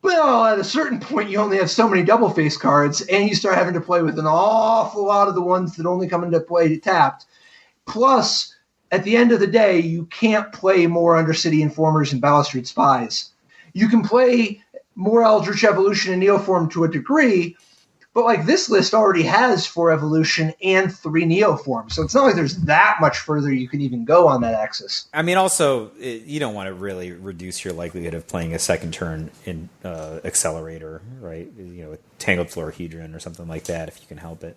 Well, at a certain point, you only have so many double face cards, and you start having to play with an awful lot of the ones that only come into play tapped. Plus, at the end of the day, you can't play more Undercity Informers and Balustrade Spies. You can play more Eldritch Evolution and Neoform to a degree, but like this list already has 4 Evolution and 3 Neoform, so it's not like there's that much further you can even go on that axis. I mean, also, you don't want to really reduce your likelihood of playing a second turn in Accelerator, right? You know, with Tangled Florahedron or something like that, if you can help it.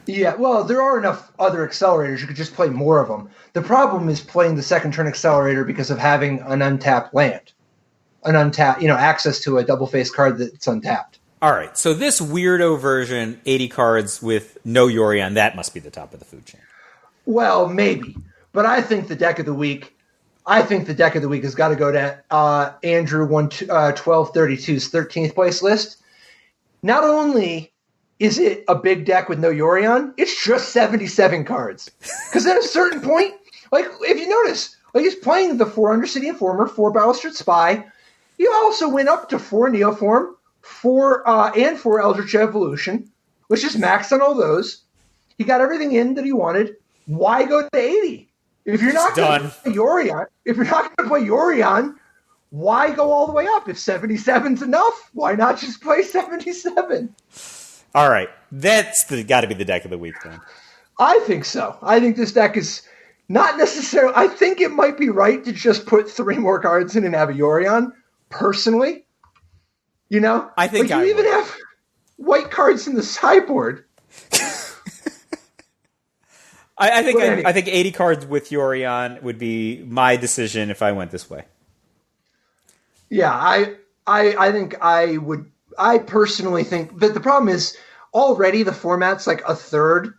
Yeah, well, there are enough other accelerators. You could just play more of them. The problem is playing the second turn accelerator because of having an untapped land. Access to a double-face card that's untapped. All right, so this weirdo version, 80 cards with no Yorion, that must be the top of the food chain. Well, maybe. But I think the deck of the week has got to go to Andrew 1232's 13th place list. Not only is it a big deck with no Yorion, it's just 77 cards. Because at a certain point, like, if you notice, like, he's playing the 4 Undercity Informer, 4 Balustrade Spy. You also went up to 4 Neoform, 4 Eldritch Evolution, which is maxed on all those. He got everything in that he wanted. Why go to 80? If you're not going to play Yorion, why go all the way up? If 77's enough, why not just play 77? All right, that's got to be the deck of the week then. I think so. I think this deck is not necessarily. I think it might be right to just put 3 more cards in and have a Yorion. Personally, you know, I think you even have white cards in the sideboard. I think 80 cards with Yorion would be my decision if I went this way. Yeah, I think I would. I personally think that the problem is already the format's like a third.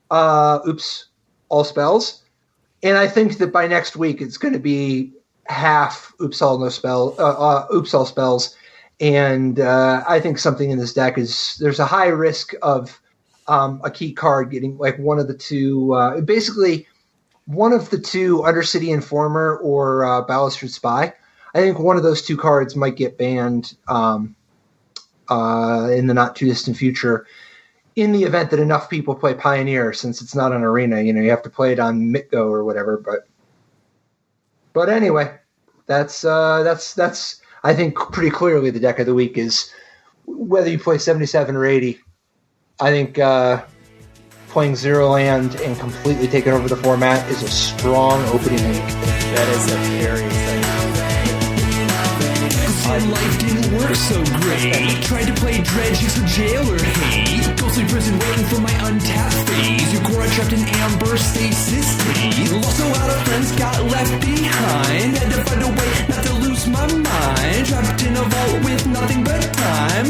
All spells, and I think that by next week it's going to be half all spells, and I think something in this deck there's a high risk of a key card getting like one of the two, basically one of the two Undercity Informer or Balustrade Spy. I think one of those 2 cards might get banned in the not too distant future. In the event that enough people play Pioneer, since it's not an arena, you have to play it on Mitgo or whatever. But anyway, That's I think pretty clearly the deck of the week is whether you play 77 or 80. I think playing zero land and completely taking over the format is a strong opening week. That is a very exciting. Life didn't work so great. Tried to play dredge just for jailer hate. Ghostly prison waiting for my untapped phase. Your core trapped in amber stasis state. Lost a lot of friends, got left behind. Had to find a way not to lose my mind. Trapped in a vault with nothing but time.